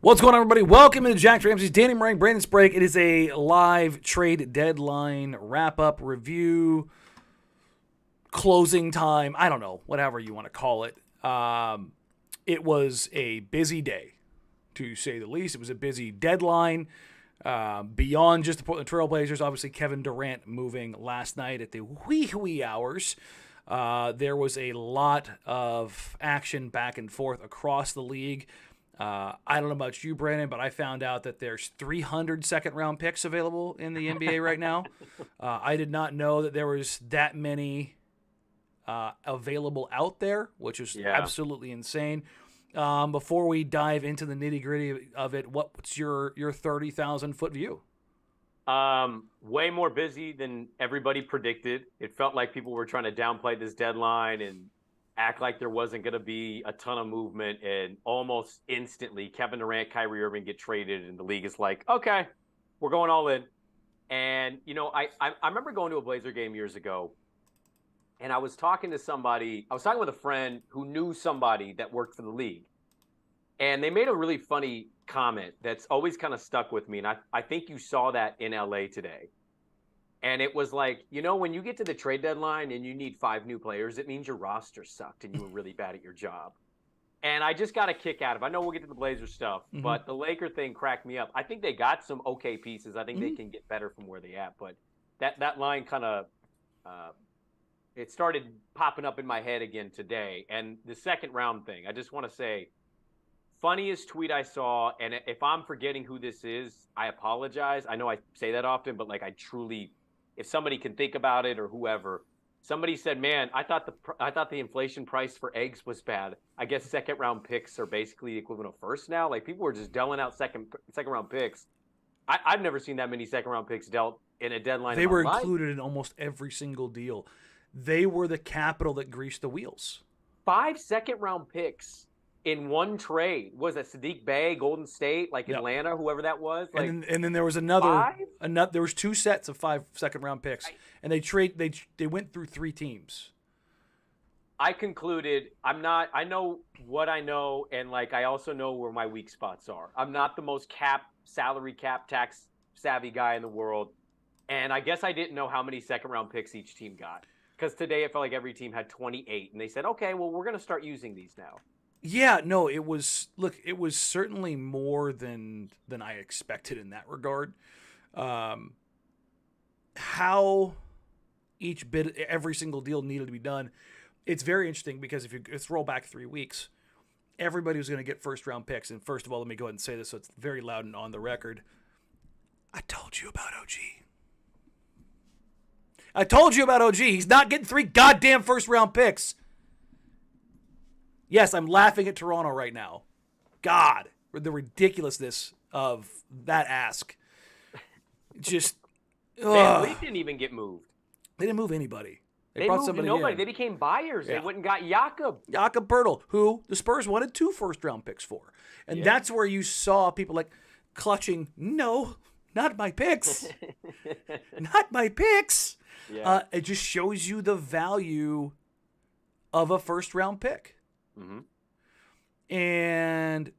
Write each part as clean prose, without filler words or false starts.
What's going on, everybody? Welcome into Jack Ramsays, Danny Marang, Brandon Sprague. It is a live trade deadline wrap-up review, closing time. I don't know, whatever you want to call it. It was a busy day, to say the least. It was a busy deadline. Beyond just the Portland Trail Blazers, obviously Kevin Durant moving last night at the wee hours. There was a lot of action back and forth across the league. I don't know about you, Brandon, but I found out that there's 300 second-round picks available in the NBA right now. I did not know that there was that many available out there, which is absolutely insane. Before we dive into the nitty-gritty of it, what's your 30,000-foot view? Way more busy than everybody predicted. It felt like people were trying to downplay this deadline and act like there wasn't going to be a ton of movement, and almost instantly Kevin Durant, Kyrie Irving get traded, and the league is like, okay, we're going all in. And, you know, I remember going to a Blazer game years ago, and I was talking with a friend who knew somebody that worked for the league. And they made a really funny comment that's always kind of stuck with me. And I think you saw that in LA today. And it was like, you know, when you get to the trade deadline and you need 5 new players, it means your roster sucked and you were really bad at your job. And I just got a kick out of it. I know we'll get to the Blazers stuff, but the Laker thing cracked me up. I think they got some okay pieces. I think they can get better from where they at. But that line kind of it started popping up in my head again today. And the second round thing, I just want to say, funniest tweet I saw, and if I'm forgetting who this is, I apologize. I know I say that often, but like I truly, if somebody can think about it or whoever, somebody said, man, I thought the inflation price for eggs was bad. I guess second round picks are basically the equivalent of first now. Like people were just dealing out second round picks. I've never seen that many second round picks dealt in a deadline. They were included in almost every single deal. They were the capital that greased the wheels. 5 second round picks in one trade. Was that Sadiq Bey, Golden State, like Atlanta, whoever that was? Like, and then there was another. There was 2 sets of 5 second round picks, and they went through 3 teams. I concluded I know what I know, and like I also know where my weak spots are. I'm not the most salary cap tax savvy guy in the world, and I guess I didn't know how many second round picks each team got, because today it felt like every team had 28, and they said, okay, well we're going to start using these now. Yeah, no, it was certainly more than I expected in that regard. How every single deal needed to be done, it's very interesting, because if let's roll back 3 weeks, everybody was going to get first round picks. And first of all, let me go ahead and say this so it's very loud and on the record. I told you about OG. He's not getting 3 goddamn first round picks. Yes, I'm laughing at Toronto right now. God, the ridiculousness of that ask. Just, They didn't even get moved. They didn't move anybody. They brought moved somebody nobody. in. They became buyers. Yeah. They went and got Jakob Poeltl, who the Spurs wanted 2 first-round picks for. And that's where you saw people like clutching, no, not my picks. Not my picks. Yeah. It just shows you the value of a first-round pick. Mm-hmm. And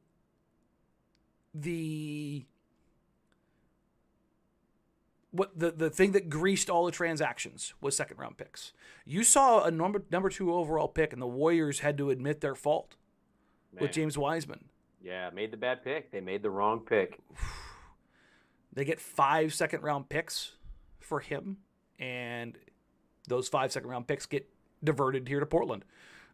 the thing that greased all the transactions was second round picks. You saw a number 2 overall pick, and the Warriors had to admit their fault with James Wiseman. Yeah, made the bad pick. They made the wrong pick. They get 5 second round picks for him, and those 5 second round picks get diverted here to Portland.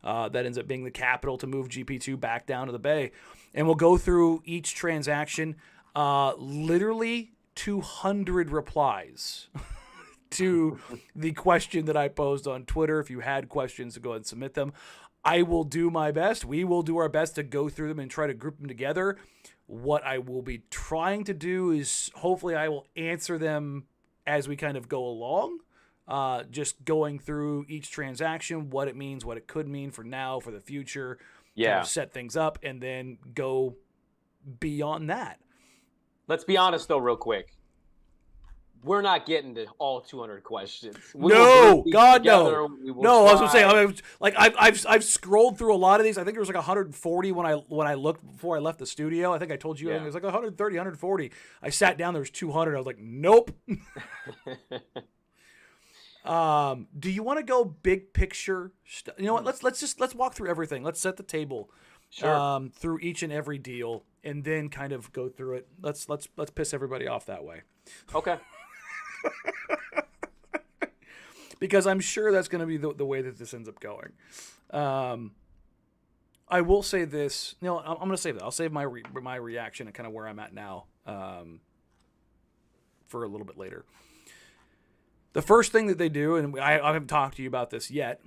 That ends up being the capital to move GP2 back down to the Bay. And we'll go through each transaction. Literally 200 replies to the question that I posed on Twitter. If you had questions, go ahead and submit them. I will do my best. We will do our best to go through them and try to group them together. What I will be trying to do is hopefully I will answer them as we kind of go along. Just going through each transaction, what it means, what it could mean for now, for the future, kind of set things up, and then go beyond that. Let's be honest, though, real quick. we're not getting to all 200 questions. No, God, no. No, I was gonna say, I've scrolled through a lot of these. I think there was like 140 when I looked before I left the studio. I think I told you, I think it was like 130, 140. I sat down, there was 200. I was like, nope. Do you want to go big picture? You know what? Let's walk through everything. Let's set the table. Sure. Through each and every deal, and then kind of go through it. Let's piss everybody off that way. Okay. Because I'm sure that's going to be the way that this ends up going. I will say this. I'm going to save that. I'll save my reaction and kind of where I'm at now for a little bit later. The first thing that they do, and I haven't talked to you about this yet,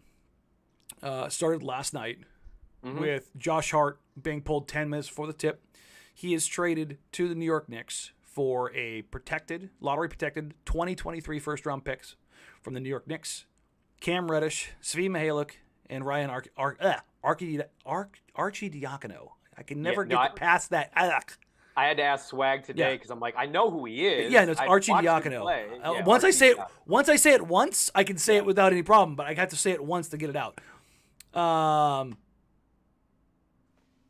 started last night with Josh Hart being pulled 10 minutes before the tip. He is traded to the New York Knicks for a lottery-protected 2023 first-round picks from the New York Knicks. Cam Reddish, Svi Mihalik, and Ryan Arcidiacono. I can never get past that. I had to ask Swag today because I'm like, I know who he is. Yeah, no, it's Arcidiacono. Once I say it once, I can say it without any problem, but I have to say it once to get it out.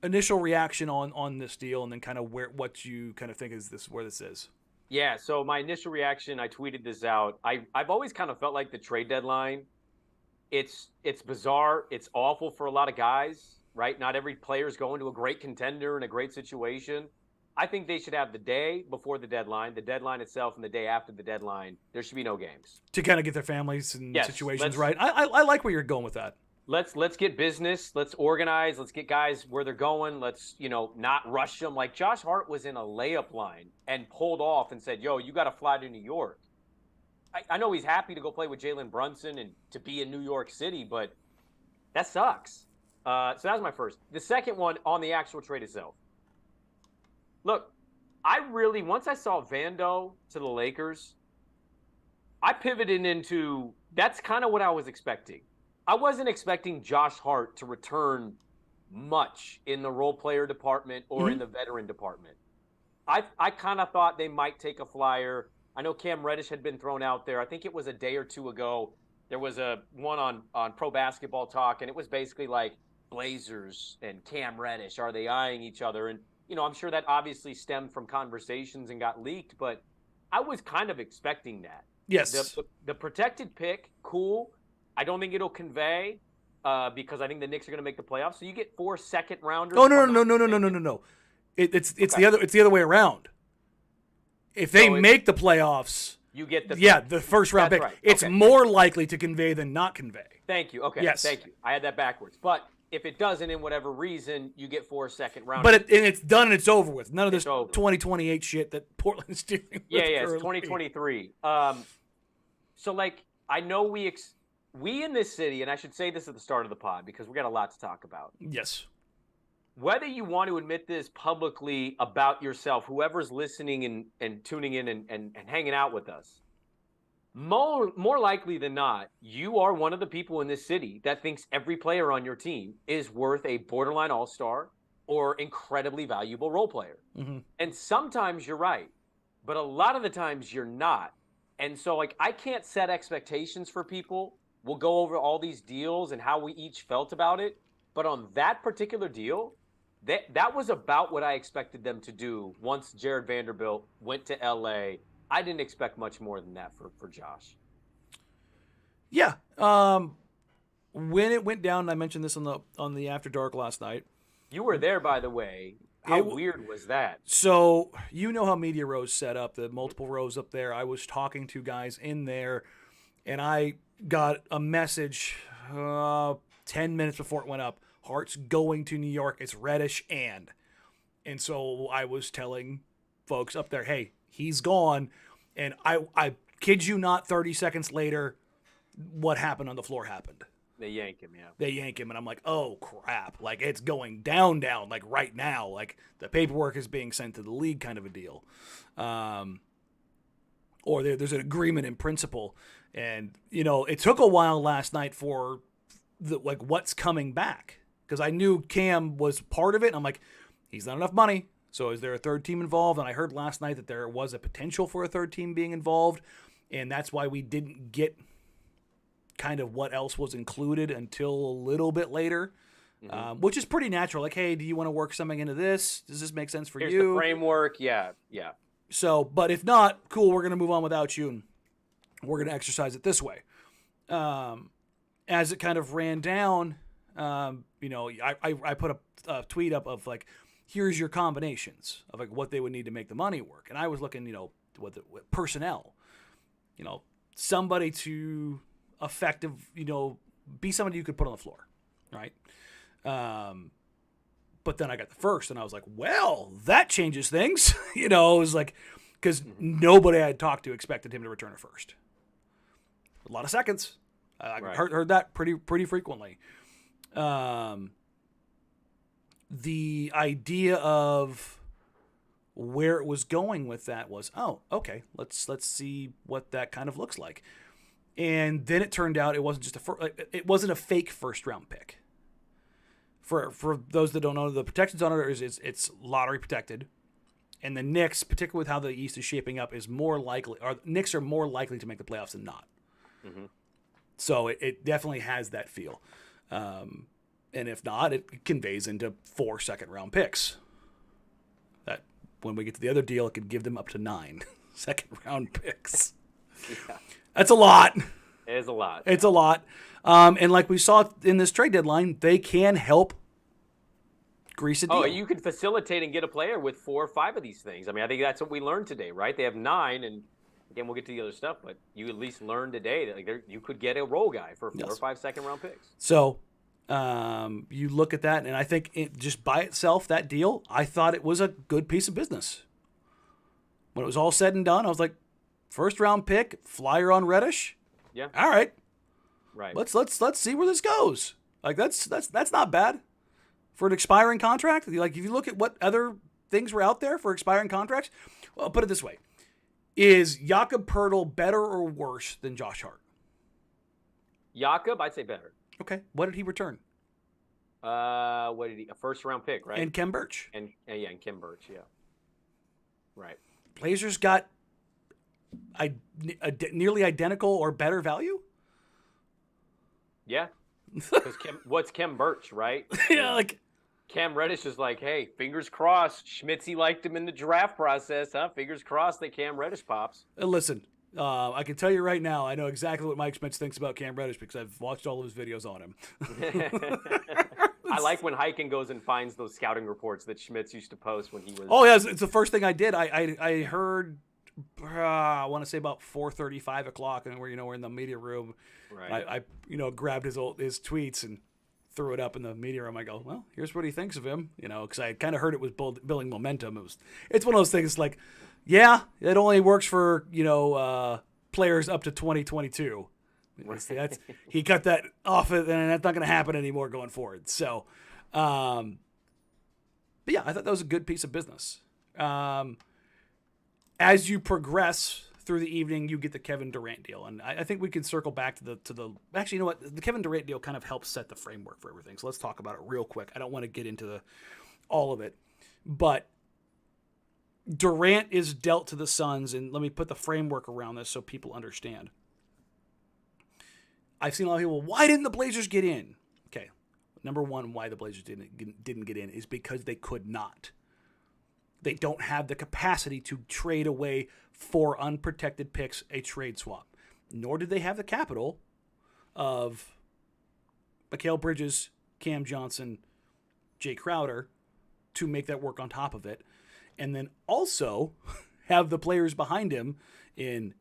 Initial reaction on this deal, and then kind of what you kind of think is where this is. Yeah, so my initial reaction, I tweeted this out. I've always kind of felt like the trade deadline, it's bizarre. It's awful for a lot of guys, right? Not every player is going to a great contender in a great situation. I think they should have the day before the deadline itself, and the day after the deadline. There should be no games. To kind of get their families and situations right. I like where you're going with that. Let's get business. Let's organize. Let's get guys where they're going. Let's, not rush them. Like Josh Hart was in a layup line and pulled off and said, yo, you got to fly to New York. I know he's happy to go play with Jalen Brunson and to be in New York City, but that sucks. So that was my first. The second one on the actual trade itself. Look, once I saw Vando to the Lakers, I pivoted into, that's kind of what I was expecting. I wasn't expecting Josh Hart to return much in the role player department or in the veteran department. I kind of thought they might take a flyer. I know Cam Reddish had been thrown out there. I think it was a day or two ago. There was a one on Pro Basketball Talk, and it was basically like Blazers and Cam Reddish. Are they eyeing each other? And, I'm sure that obviously stemmed from conversations and got leaked, but I was kind of expecting that. Yes. The protected pick, cool. I don't think it'll convey because I think the Knicks are going to make the playoffs. So you get 4 second rounders. Oh no. It's the other way around. If they make the playoffs, you get the first round pick. Right. It's more likely to convey than not convey. Thank you. Okay. Yes. Thank you. I had that backwards. But if it doesn't, in whatever reason, you get 4 second rounders. But it's done and it's over with. None of this 2028 shit that Portland's doing. Yeah, it's 2023. So I know we in this city, and I should say this at the start of the pod because we got a lot to talk about. Yes. Whether you want to admit this publicly about yourself, whoever's listening and tuning in and hanging out with us, more likely than not, you are one of the people in this city that thinks every player on your team is worth a borderline all-star or incredibly valuable role player. Mm-hmm. And sometimes you're right, but a lot of the times you're not. And so, I can't set expectations for people. We'll go over all these deals and how we each felt about it. But on that particular deal, that was about what I expected them to do once Jared Vanderbilt went to L.A. I didn't expect much more than that for Josh. Yeah. When it went down, I mentioned this on the After Dark last night. You were there, by the way. How weird was that? So, how Media Row's set up, the multiple rows up there. I was talking to guys in there, and I got a message 10 minutes before it went up. Hart's going to New York. It's Reddish and so I was telling folks up there, hey, he's gone. And I kid you not, 30 seconds later, what happened on the floor happened. They yank him, yeah. They yank him, and I'm like, oh, crap. It's going down, right now. The paperwork is being sent to the league kind of a deal. Or there's an agreement in principle. And, it took a while last night for what's coming back. Because I knew Cam was part of it, and I'm like, he's not enough money, So is there a third team involved? And I heard last night that there was a potential for a third team being involved, and that's why we didn't get kind of what else was included until a little bit later, which is pretty natural. Like, hey, do you want to work something into this? Does this make sense for you? Here's the framework. Yeah. So, but if not, cool, we're going to move on without you, and we're going to exercise it this way. As it kind of ran down, I put a tweet up of like, here's your combinations of like what they would need to make the money work. And I was looking, what personnel, somebody to effective, be somebody you could put on the floor. Right. But then I got the first and I was like, well, that changes things. It was like, because nobody I had talked to expected him to return a first. A lot of seconds. I heard that pretty frequently. The idea of where it was going with that was, oh, okay, let's see what that kind of looks like. And then it turned out it wasn't just it wasn't a fake first round pick. For those that don't know, the protections on it is it's lottery protected, and the Knicks, particularly with how the East is shaping up, Knicks are more likely to make the playoffs than not. Mm-hmm. So it definitely has that feel. And if not, it conveys into 4 second-round picks. That when we get to the other deal, it could give them up to 9 second-round picks. Yeah. That's a lot. It is a lot. It's a lot. And like we saw in this trade deadline, they can help grease a deal. Oh, you can facilitate and get a player with 4 or 5 of these things. I mean, I think that's what we learned today, right? They have 9, and again, we'll get to the other stuff, but you at least learned today that you could get a role guy for 4 or 5 second-round picks. So you look at that, and I think just by itself, that deal, I thought it was a good piece of business. When it was all said and done, I was like, first-round pick, flyer on Reddish. Yeah. All right. Right. Let's see where this goes. Like that's not bad for an expiring contract. Like if you look at what other things were out there for expiring contracts, well, I'll put it this way: is Jakob Poeltl better or worse than Josh Hart? Jakob, I'd say better. Okay. What did he return? A first round pick, right? And Kem Birch. And Kem Birch, yeah. Right. Blazers got a nearly identical or better value. Yeah, because what's Kem Birch, right? Yeah, like Cam Reddish is like, hey, fingers crossed. Schmitzy liked him in the draft process, huh? Fingers crossed that Cam Reddish pops. Listen, I can tell you right now, I know exactly what Mike Schmitz thinks about Cam Reddish because I've watched all of his videos on him. I like when Heiken goes and finds those scouting reports that Schmitz used to post when he was. Oh yeah, it's the first thing I did. I heard. I want to say about 4:30, 5 o'clock, and we're in the media room. Right. I grabbed his tweets and threw it up in the media room. I go, well, here's what he thinks of him, because I kind of heard it was building momentum. It's one of those things like, yeah, it only works for players up to 2022. He cut that off, and that's not going to happen anymore going forward. So, but yeah, I thought that was a good piece of business. As you progress through the evening, you get the Kevin Durant deal, and I think we can circle back to the. Actually, you know what? The Kevin Durant deal kind of helps set the framework for everything. So let's talk about it real quick. I don't want to get into all of it, but Durant is dealt to the Suns, and let me put the framework around this so people understand. I've seen a lot of people. Why didn't the Blazers get in? Okay, number one, why the Blazers didn't get in is because they could not. They don't have the capacity to trade away 4 unprotected picks, a trade swap. Nor did they have the capital of Mikal Bridges, Cam Johnson, Jay Crowder to make that work on top of it. And then also have the players behind him in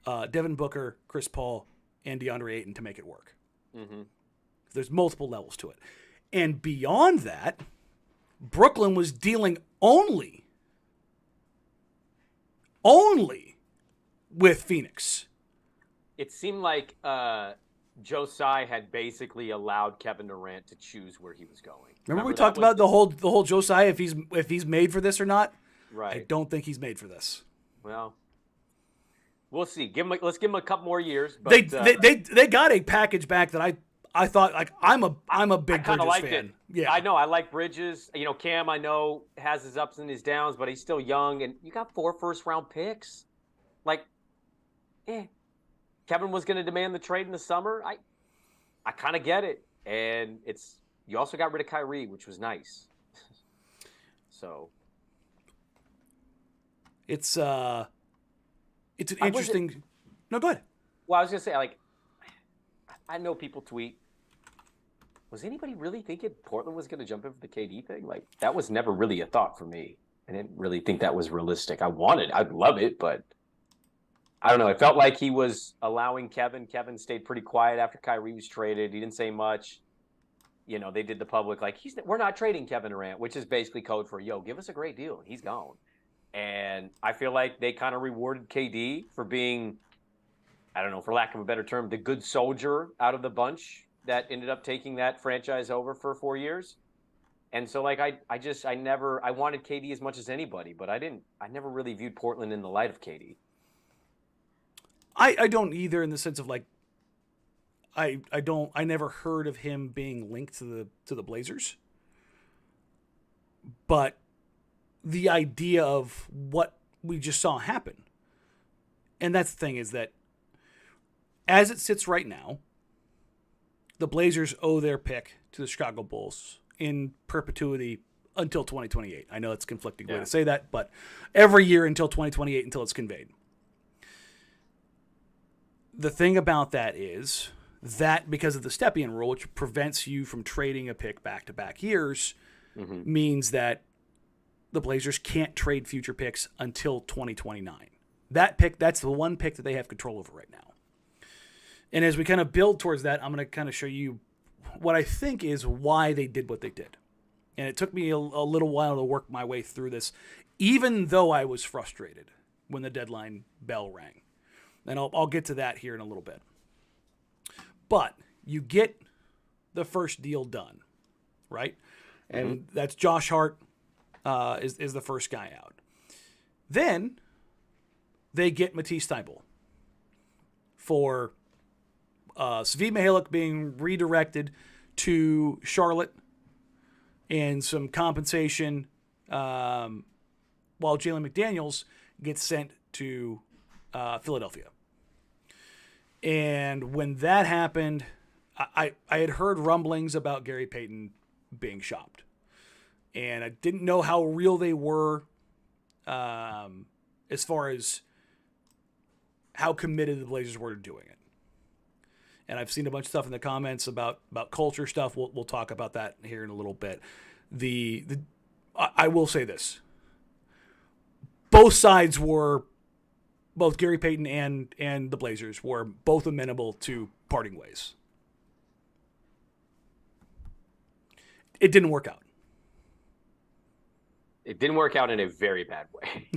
Devin Booker, Chris Paul, and DeAndre Ayton to make it work. Mm-hmm. There's multiple levels to it. And beyond that, Brooklyn was dealing only with Phoenix. It seemed like Joe Tsai had basically allowed Kevin Durant to choose where he was going. Remember we talked about the whole Joe Tsai if he's made for this or not? Right. I don't think he's made for this. Well, we'll see. Let's give him a couple more years. But, they got a package back that I thought, like, I'm a big Bridges fan. Yeah. I know. I like Bridges. Cam, I know, has his ups and his downs, but he's still young. And you got 4 first-round picks. Like, Kevin was going to demand the trade in the summer. I kind of get it. And you also got rid of Kyrie, which was nice. So. It's an interesting. No, go ahead. Well, I was going to say, like, I know people tweet. Was anybody really thinking Portland was going to jump in for the KD thing? Like, that was never really a thought for me. I didn't really think that was realistic. I'd love it, but I don't know. It felt like he was allowing Kevin. Kevin stayed pretty quiet after Kyrie was traded. He didn't say much. They did the public, like, we're not trading Kevin Durant, which is basically code for, give us a great deal. He's gone. And I feel like they kind of rewarded KD for being, I don't know, for lack of a better term, the good soldier out of the bunch that ended up taking that franchise over for 4 years. And so, like, I wanted KD as much as anybody, but I never really viewed Portland in the light of KD. I don't either, in the sense of, like, I never heard of him being linked to the Blazers. But the idea of what we just saw happen, and that's the thing, is that as it sits right now, the Blazers owe their pick to the Chicago Bulls in perpetuity until 2028. I know it's a conflicting way to say that, but every year until 2028 until it's conveyed. The thing about that is that because of the Stepien rule, which prevents you from trading a pick back-to-back years, means that the Blazers can't trade future picks until 2029. That's the one pick that they have control over right now. And as we kind of build towards that, I'm going to kind of show you what I think is why they did what they did. And it took me a little while to work my way through this, even though I was frustrated when the deadline bell rang. And I'll get to that here in a little bit. But you get the first deal done, right? And that's Josh Hart is the first guy out. Then they get Matisse Thybulle for Svi Mihalik being redirected to Charlotte and some compensation, while Jalen McDaniels gets sent to Philadelphia. And when that happened, I had heard rumblings about Gary Payton being shopped. And I didn't know how real they were as far as how committed the Blazers were to doing it. And I've seen a bunch of stuff in the comments about culture stuff. We'll talk about that here in a little bit. I will say this. Both sides were, both Gary Payton and the Blazers were both amenable to parting ways. It didn't work out. It didn't work out in a very bad way.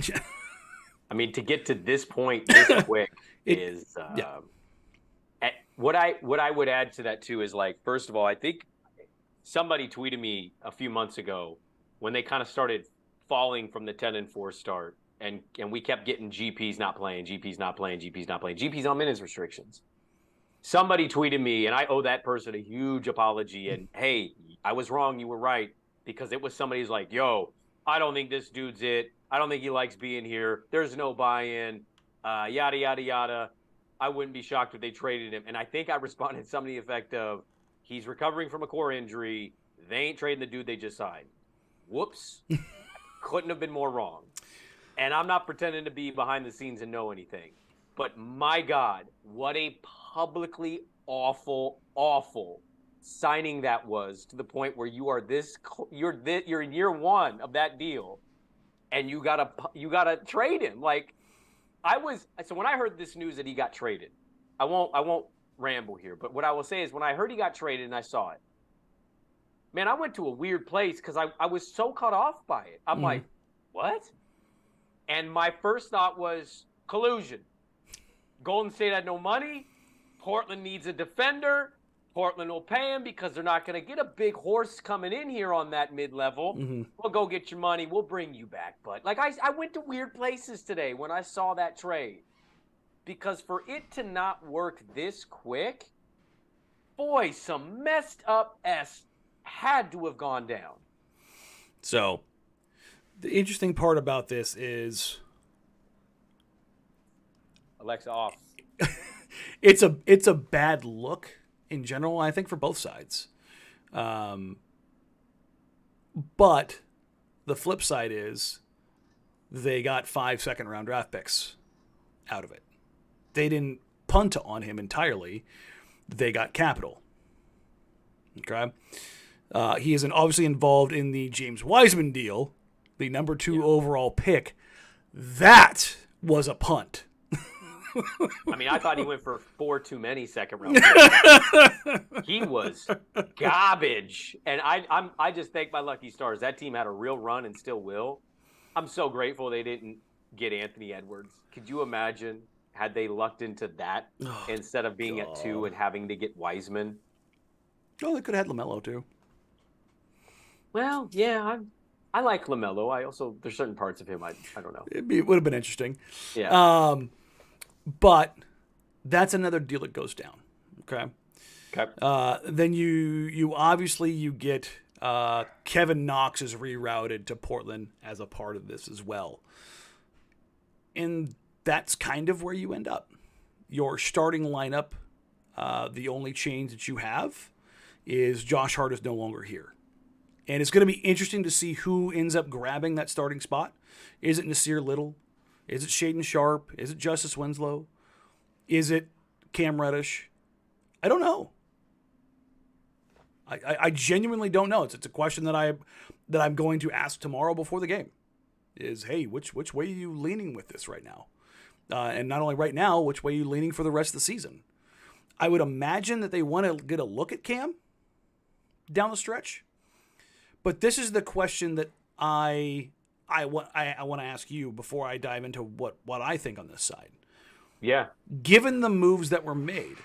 I mean, to get to this point this quick is what I would add to that too is, like, first of all, I think somebody tweeted me a few months ago when they kind of started falling from the 10-4 start, and we kept getting GPs not playing, GPs not playing, GPs not playing, GPs on minutes restrictions. Somebody tweeted me, and I owe that person a huge apology. And hey, I was wrong, you were right, because it was somebody who's like, yo, I don't think this dude's it. I don't think he likes being here. There's no buy-in, yada, yada, yada. I wouldn't be shocked if they traded him. And I think I responded something to the effect of, he's recovering from a core injury. They ain't trading the dude they just signed. Whoops. Couldn't have been more wrong. And I'm not pretending to be behind the scenes and know anything. But my God, what a publicly awful signing that was, to the point where you're in year one of that deal, and you gotta trade him. Like, so when I heard this news that he got traded, I won't ramble here, but what I will say is, when I heard he got traded and I saw it, man, I went to a weird place because I was so cut off by it. I'm like, what? And my first thought was collusion. Golden State had no money. Portland needs a defender. Portland will pay him because they're not going to get a big horse coming in here on that mid-level. We'll go get your money. We'll bring you back. But, like, I went to weird places today when I saw that trade. Because for it to not work this quick, boy, some messed up had to have gone down. So the interesting part about this is Alexa off. it's a bad look in general, I think, for both sides. But the flip side is they got 5 second-round draft picks out of it. They didn't punt on him entirely. They got capital. Okay? He is obviously involved in the James Wiseman deal, the number 2 overall pick. That was a punt. I mean, I thought he went for 4 too many second-round picks. He was garbage. And I just thank my lucky stars. That team had a real run and still will. I'm so grateful they didn't get Anthony Edwards. Could you imagine had they lucked into that instead of being at 2 and having to get Wiseman? Oh, they could have had LaMelo, too. Well, yeah, I like LaMelo. There's certain parts of him I don't know. It would have been interesting. Yeah. But that's another deal that goes down. Okay. Then you obviously get Kevin Knox is rerouted to Portland as a part of this as well. And that's kind of where you end up. Your starting lineup, the only change that you have is Josh Hart is no longer here. And it's going to be interesting to see who ends up grabbing that starting spot. Is it Nasir Little? Is it Shaedon Sharpe? Is it Justice Winslow? Is it Cam Reddish? I don't know. I genuinely don't know. It's a question that I'm going to ask tomorrow before the game. Is, hey, which way are you leaning with this right now? And not only right now, which way are you leaning for the rest of the season? I would imagine that they want to get a look at Cam down the stretch. But this is the question that I want to ask you before I dive into what I think on this side. Yeah. Given the moves that were made,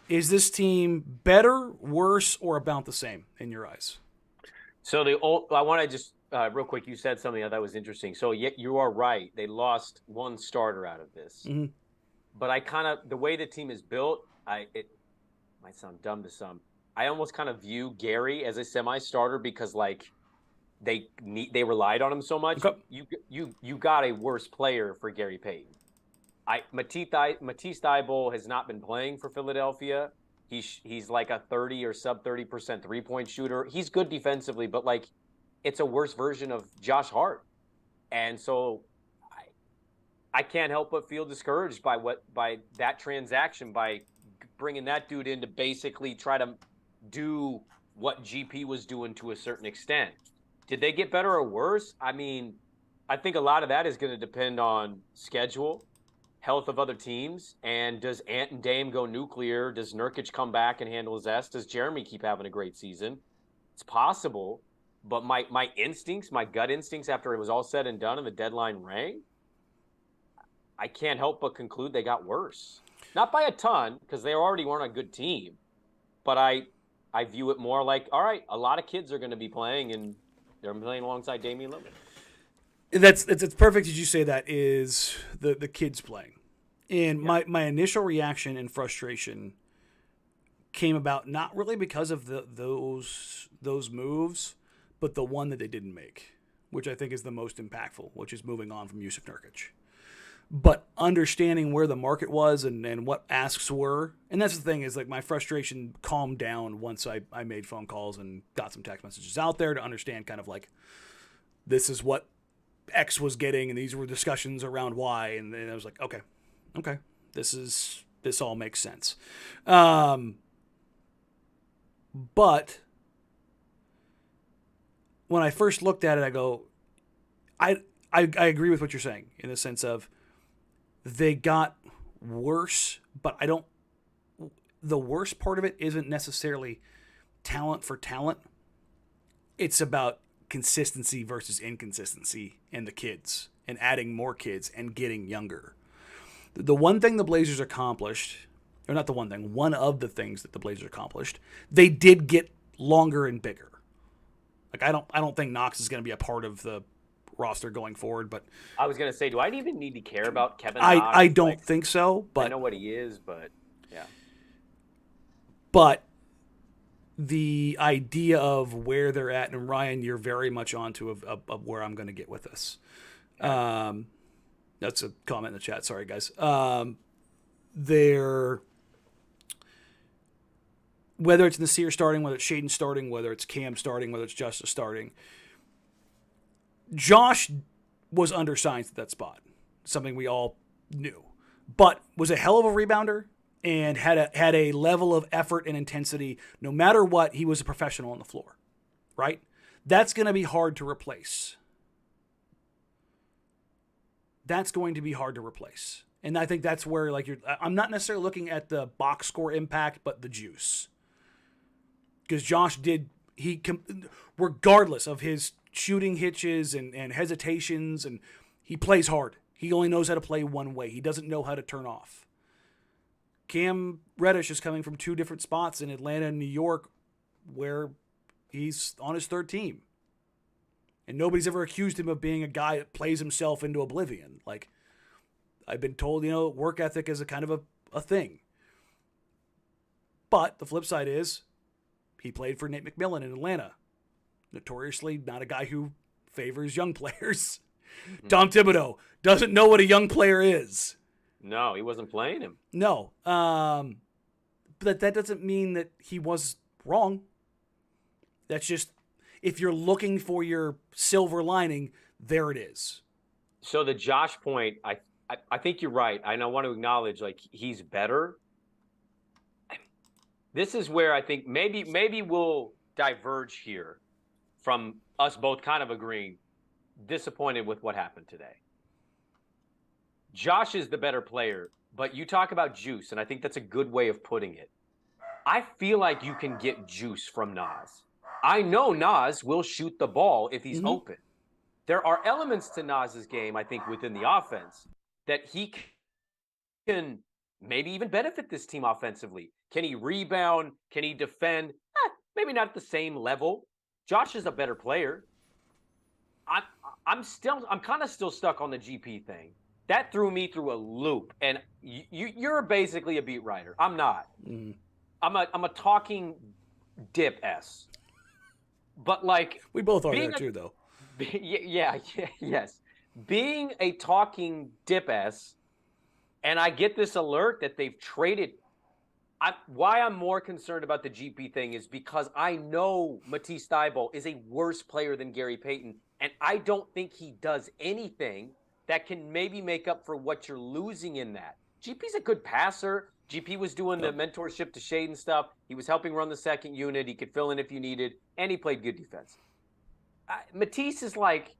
is this team better, worse, or about the same in your eyes? So I want to just real quick. You said something that was interesting. So you are right. They lost one starter out of this. Mm-hmm. But the way the team is built, it might sound dumb to some. I almost kind of view Gary as a semi-starter because they relied on him so much. Okay. You got a worse player for Gary Payton. Matisse Thybulle has not been playing for Philadelphia. He's like a 30 or sub 30% 3-point shooter. He's good defensively, but it's a worse version of Josh Hart. And so I can't help but feel discouraged by that transaction, by bringing that dude in to basically try to do what GP was doing to a certain extent. Did they get better or worse? I mean, I think a lot of that is going to depend on schedule, health of other teams, and does Ant and Dame go nuclear? Does Nurkic come back and handle his ass? Does Jeremy keep having a great season? It's possible, but my instincts, my gut instincts after it was all said and done and the deadline rang, I can't help but conclude they got worse. Not by a ton, because they already weren't a good team, but I view it more like, all right, a lot of kids are going to be playing, and they're playing alongside Damian Lillard. It's perfect as you say that is the kids playing. And my initial reaction and frustration came about not really because of those moves, but the one that they didn't make, which I think is the most impactful, which is moving on from Jusuf Nurkic. But understanding where the market was and what asks were, and that's the thing is my frustration calmed down once I made phone calls and got some text messages out there to understand kind of this is what X was getting, and these were discussions around Y, and then I was like, okay, this all makes sense. But when I first looked at it, I go, I agree with what you're saying in the sense of they got worse, but the worst part of it isn't necessarily talent for talent. It's about consistency versus inconsistency and the kids and adding more kids and getting younger. The one thing the Blazers accomplished, or not the one thing, one of the things that the Blazers accomplished, they did get longer and bigger. I don't think Knox is going to be a part of the roster going forward, but I was going to say, do I even need to care about Kevin Knox? I don't think so, but I know what he is, but yeah. But the idea of where they're at, and Ryan, you're very much onto of where I'm going to get with this. That's a comment in the chat. Sorry, guys. They're, whether it's Nasir starting, whether it's Shaedon starting, whether it's Cam starting, whether it's Jusuf starting, Josh was undersized at that spot, something we all knew, but was a hell of a rebounder and had a level of effort and intensity. No matter what, he was a professional on the floor, right? That's going to be hard to replace. That's going to be hard to replace. And I think that's where, like, I'm not necessarily looking at the box score impact, but the juice. Because Josh regardless of his shooting hitches and hesitations, and he plays hard. He only knows how to play one way. He doesn't know how to turn off. Cam Reddish is coming from two different spots in Atlanta and New York where he's on his third team. And nobody's ever accused him of being a guy that plays himself into oblivion. Like, I've been told, work ethic is a kind of a thing. But the flip side is he played for Nate McMillan in Atlanta. Notoriously not a guy who favors young players. Mm-hmm. Tom Thibodeau doesn't know what a young player is. No, he wasn't playing him. No. But that doesn't mean that he was wrong. That's just, if you're looking for your silver lining, there it is. So the Josh point, I think you're right. I want to acknowledge, like, he's better. This is where I think maybe we'll diverge here from us both kind of agreeing, disappointed with what happened today. Josh is the better player, but you talk about juice, and I think that's a good way of putting it. I feel like you can get juice from Naz. I know Naz will shoot the ball if he's open. There are elements to Naz's game, I think, within the offense that he can maybe even benefit this team offensively. Can he rebound? Can he defend? Maybe not at the same level. Josh is a better player. I'm kind of still stuck on the GP thing. That threw me through a loop. And you're basically a beat writer. I'm not. I'm a talking dip S. But, like, we both are there too, though. Yes. Being a talking dip S, and I get this alert that they've traded. Why I'm more concerned about the GP thing is because I know Matisse Thybulle is a worse player than Gary Payton, and I don't think he does anything that can maybe make up for what you're losing in that. GP's a good passer. GP was doing the mentorship to Shaedon stuff. He was helping run the second unit. He could fill in if you needed, and he played good defense. Matisse is like,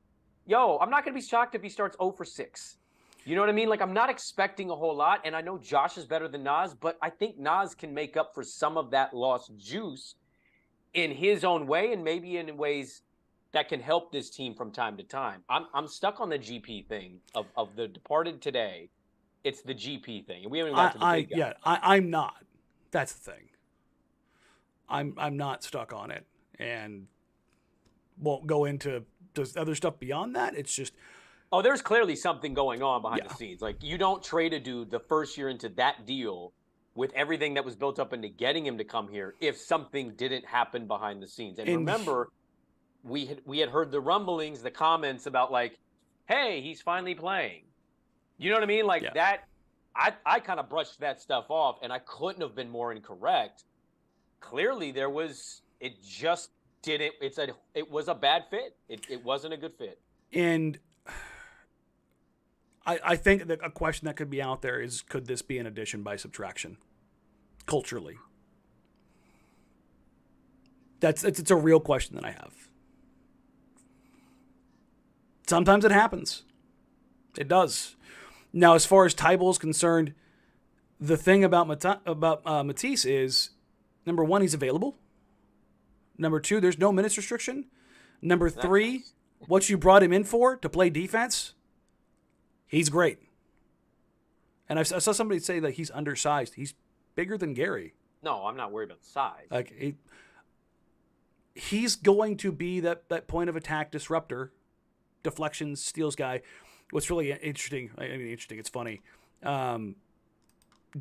I'm not going to be shocked if he starts 0 for 6. You know what I mean? Like, I'm not expecting a whole lot, and I know Josh is better than Naz, but I think Naz can make up for some of that lost juice in his own way, and maybe in ways that can help this team from time to time. I'm stuck on the GP thing of the departed today. It's the GP thing, and we haven't got to the big guy. I'm not. That's the thing. I'm not stuck on it, and won't go into other stuff beyond that. It's just, there's clearly something going on behind the scenes. Like, you don't trade a dude the first year into that deal with everything that was built up into getting him to come here if something didn't happen behind the scenes. And remember, we had heard the rumblings, the comments about, like, hey, he's finally playing. You know what I mean? Like, that, I kind of brushed that stuff off, and I couldn't have been more incorrect. Clearly, it was a bad fit. It wasn't a good fit. And I think that a question that could be out there is, could this be an addition by subtraction culturally? It's a real question that I have. Sometimes it happens. It does. Now, as far as Thybulle is concerned, the thing about Matisse is, number one, he's available. Number two, there's no minutes restriction. Number three, what you brought him in for, to play defense, he's great. And I saw somebody say that he's undersized. He's bigger than Gary. No, I'm not worried about the size. Like, he's going to be that point of attack disruptor, deflections, steals guy. What's really interesting, it's funny. Do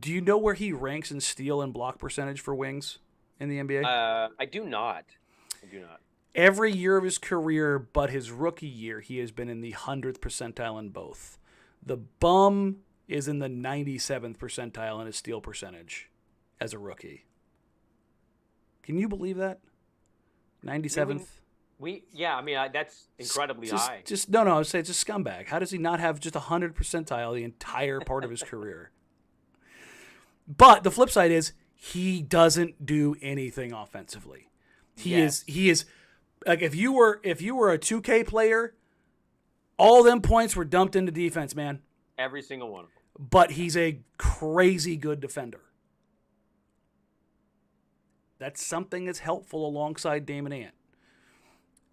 you know where he ranks in steal and block percentage for wings? in the NBA? I do not. Every year of his career but his rookie year, he has been in the 100th percentile in both. The bum is in the 97th percentile in his steal percentage as a rookie. Can you believe that? 97th? That's incredibly high. I would say it's a scumbag. How does he not have just 100 percentile the entire part of his career? But the flip side is he doesn't do anything offensively. He is like if you were a 2K player, all them points were dumped into defense, man. Every single one of them. But he's a crazy good defender. That's something that's helpful alongside Damon Ant.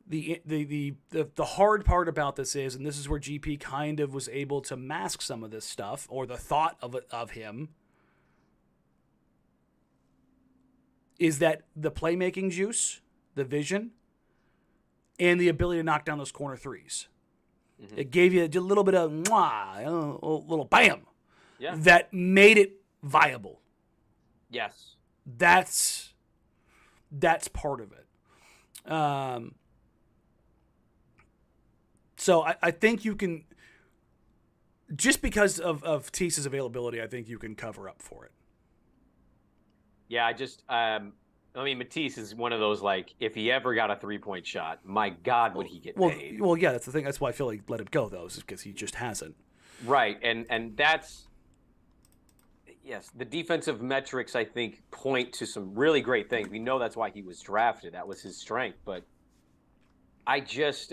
The hard part about this is, and this is where GP kind of was able to mask some of this stuff, or the thought of him, is that the playmaking juice, the vision, and the ability to knock down those corner threes. Mm-hmm. It gave you a little bit of a little bam, that made it viable. Yes, that's part of it. So I think you can, just because of Tease's availability, I think you can cover up for it. Yeah, Matisse is one of those, like, if he ever got a 3-point shot, my God, would he get paid? Well, yeah, that's the thing. That's why I feel like let him go, though, is because he just hasn't. Right, and that's, yes, the defensive metrics, I think, point to some really great things. We know that's why he was drafted. That was his strength. But I just,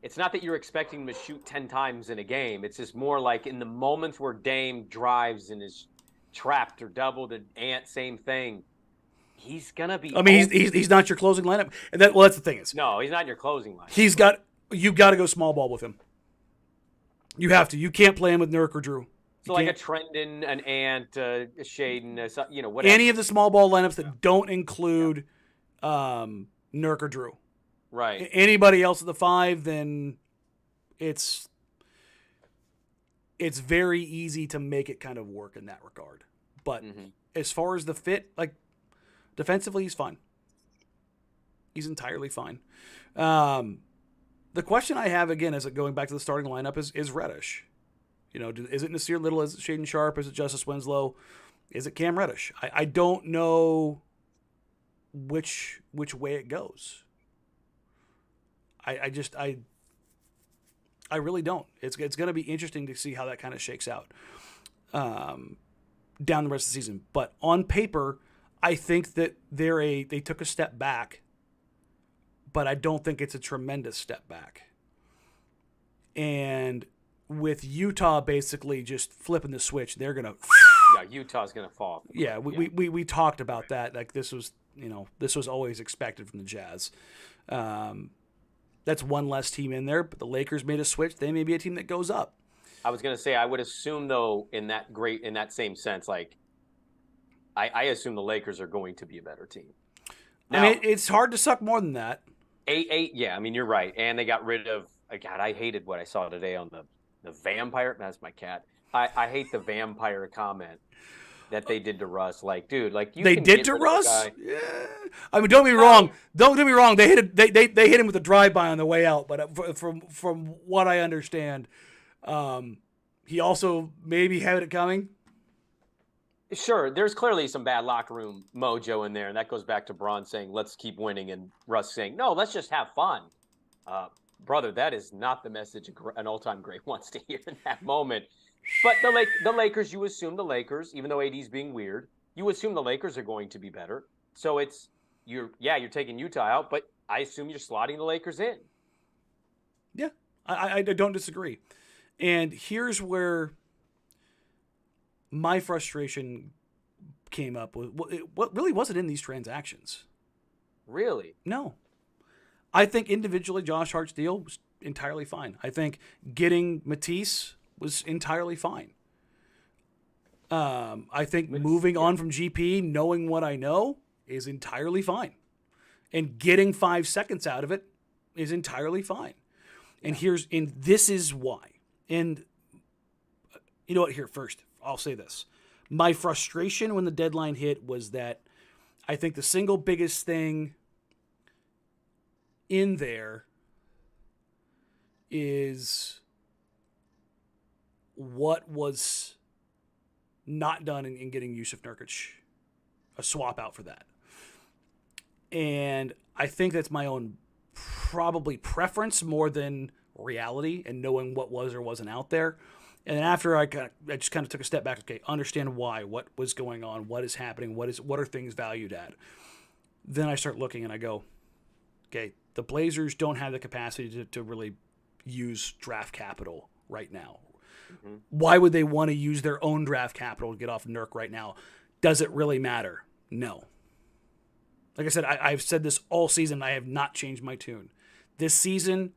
it's not that you're expecting him to shoot 10 times in a game. It's just more like in the moments where Dame drives and is trapped or doubled, and Ant, same thing. He's gonna be. I mean, he's not your closing lineup, and that's the thing is. No, he's not your closing lineup. You've got to go small ball with him. You have to. You can't play him with Nurk or Drew. So like a Trendon, an Ant, a Shaden, whatever. Any of the small ball lineups that don't include Nurk or Drew. Right. Anybody else at the 5, then it's very easy to make it kind of work in that regard. But as far as the fit, like defensively, he's fine. He's entirely fine. The question I have, again, is going back to the starting lineup, is Reddish. Is it Nasir Little? Is it Shaden Sharp? Is it Justice Winslow? Is it Cam Reddish? I don't know which way it goes. I really don't. It's going to be interesting to see how that kind of shakes out down the rest of the season. But on paper, I think that they took a step back, but I don't think it's a tremendous step back. And with Utah basically just flipping the switch, they're going to... Yeah, Utah's going to fall. Yeah, we talked about that. Like this was always expected from the Jazz. That's one less team in there, but the Lakers made a switch. They may be a team that goes up. I was going to say, I would assume, though, in that same sense, like, I assume the Lakers are going to be a better team. Now, I mean, it's hard to suck more than that. 8-8, yeah, I mean, you're right. And they got rid of, God, I hated what I saw today on the vampire. That's my cat. I hate the vampire comment that they did to Russ. Like, dude, like you. They did to Russ? Yeah. I mean, don't get me wrong. Don't get me wrong. They hit him with a drive-by on the way out. But from what I understand, he also maybe had it coming. Sure, there's clearly some bad locker room mojo in there, and that goes back to Braun saying, "Let's keep winning," and Russ saying, "No, let's just have fun." Brother, that is not the message an all-time great wants to hear in that moment. But the Lakers, you assume the Lakers, even though AD's being weird, you assume the Lakers are going to be better. So you're taking Utah out, but I assume you're slotting the Lakers in. Yeah, I don't disagree. And here's where my frustration came up with what really wasn't in these transactions. Really? No. I think individually Josh Hart's deal was entirely fine. I think getting Matisse was entirely fine. I think moving on from GP, knowing what I know, is entirely fine. And getting 5 seconds out of it is entirely fine. And this is why. And you know what? Here, first, I'll say this. My frustration when the deadline hit was that I think the single biggest thing in there is what was not done in getting Jusuf Nurkic a swap out for that. And I think that's my own probably preference more than reality and knowing what was or wasn't out there. And then after I just kind of took a step back, okay, understand why, what was going on, what is happening, what are things valued at. Then I start looking and I go, okay, the Blazers don't have the capacity to really use draft capital right now. Mm-hmm. Why would they want to use their own draft capital to get off Nurk right now? Does it really matter? No. Like I said, I've said this all season. I have not changed my tune. This season,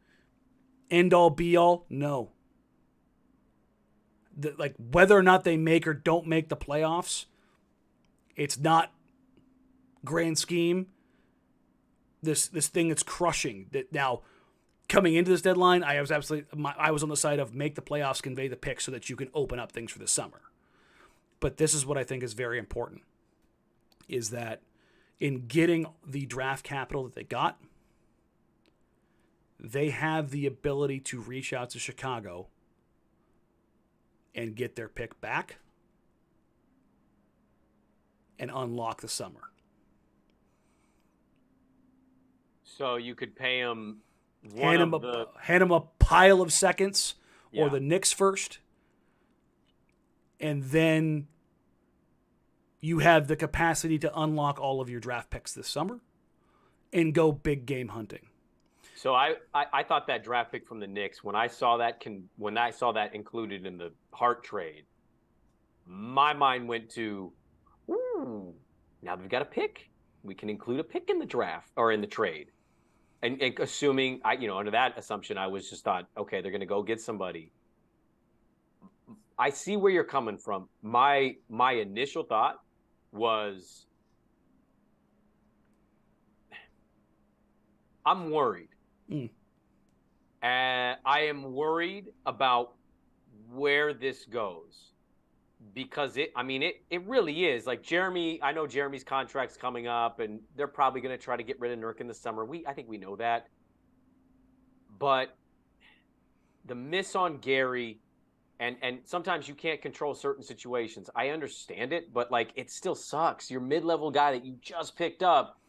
end all be all, no. Like whether or not they make or don't make the playoffs, it's not grand scheme. This thing that's crushing. That now, coming into this deadline, I was on the side of make the playoffs, convey the picks so that you can open up things for the summer. But this is what I think is very important, is that in getting the draft capital that they got, they have the ability to reach out to Chicago and get their pick back and unlock the summer. So you could pay them hand them a pile of seconds or the Knicks first, and then you have the capacity to unlock all of your draft picks this summer and go big game hunting. So I thought that draft pick from the Knicks, when I saw that included in the Hart trade, my mind went to, ooh, now they've got a pick. We can include a pick in the draft or in the trade. And assuming, under that assumption, I was just thought, okay, they're going to go get somebody. I see where you're coming from. My initial thought was, I'm worried. And I am worried about where this goes, because it really is like Jeremy. I know Jeremy's contract's coming up and they're probably going to try to get rid of Nurk in the summer. I think we know that, but the miss on Gary, and sometimes you can't control certain situations. I understand it, but like, it still sucks. Your mid-level guy that you just picked up,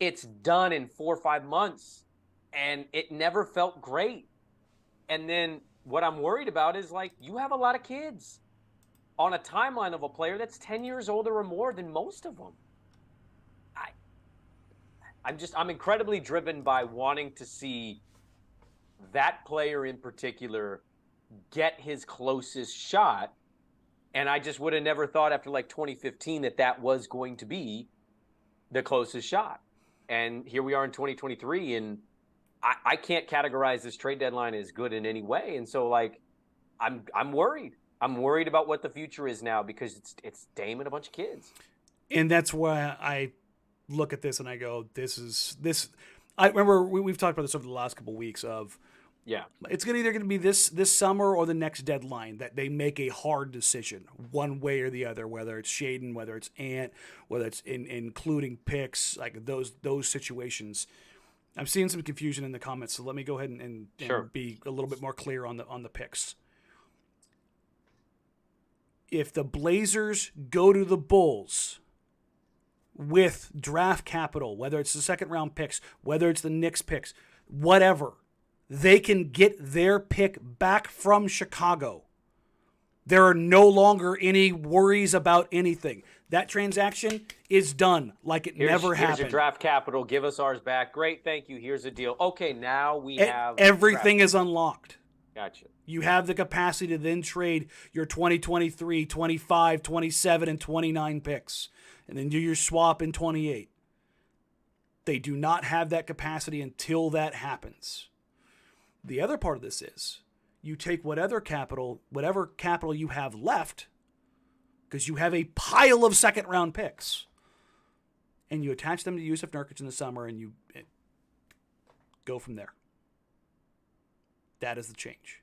it's done in 4 or 5 months. And it never felt great. And then what I'm worried about is, like, you have a lot of kids on a timeline of a player that's 10 years older or more than most of them. I'm incredibly driven by wanting to see that player in particular get his closest shot. And I just would have never thought after like 2015 that was going to be the closest shot. And here we are in 2023, and I can't categorize this trade deadline as good in any way. And so, like, I'm worried. I'm worried about what the future is now, because it's Dame and a bunch of kids. And that's why I look at this and I go, this. I remember we've talked about this over the last couple of weeks of, it's either going to be this summer or the next deadline that they make a hard decision one way or the other, whether it's Shaden, whether it's Ant, whether it's including picks, like those situations. I'm seeing some confusion in the comments, so let me go ahead and be a little bit more clear on the picks. If the Blazers go to the Bulls with draft capital, whether it's the second round picks, whether it's the Knicks picks, whatever, they can get their pick back from Chicago. There are no longer any worries about anything. That transaction is done like it never happened. Here's your draft capital. Give us ours back. Great, thank you. Here's the deal. Okay, now we have... Everything is unlocked. Gotcha. You have the capacity to then trade your 2023, 25, 27, and 29 picks, and then do your swap in 28. They do not have that capacity until that happens. The other part of this is, you take whatever capital you have left, because you have a pile of second-round picks, and you attach them to Jusuf Nurkic in the summer, and you go from there. That is the change.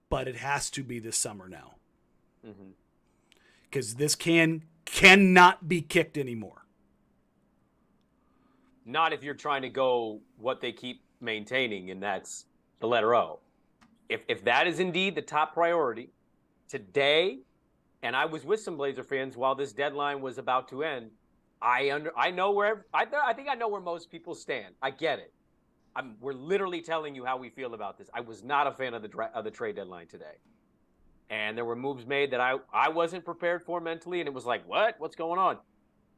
But it has to be this summer now. Because this can cannot be kicked anymore. Not if you're trying to go what they keep maintaining, and that's the letter O. If that is indeed the top priority today, and I was with some Blazer fans while this deadline was about to end, I know where I think I know where most people stand. I get it. We're literally telling you how we feel about this. I was not a fan of the trade deadline today, and there were moves made that I wasn't prepared for mentally, and it was like, what's going on?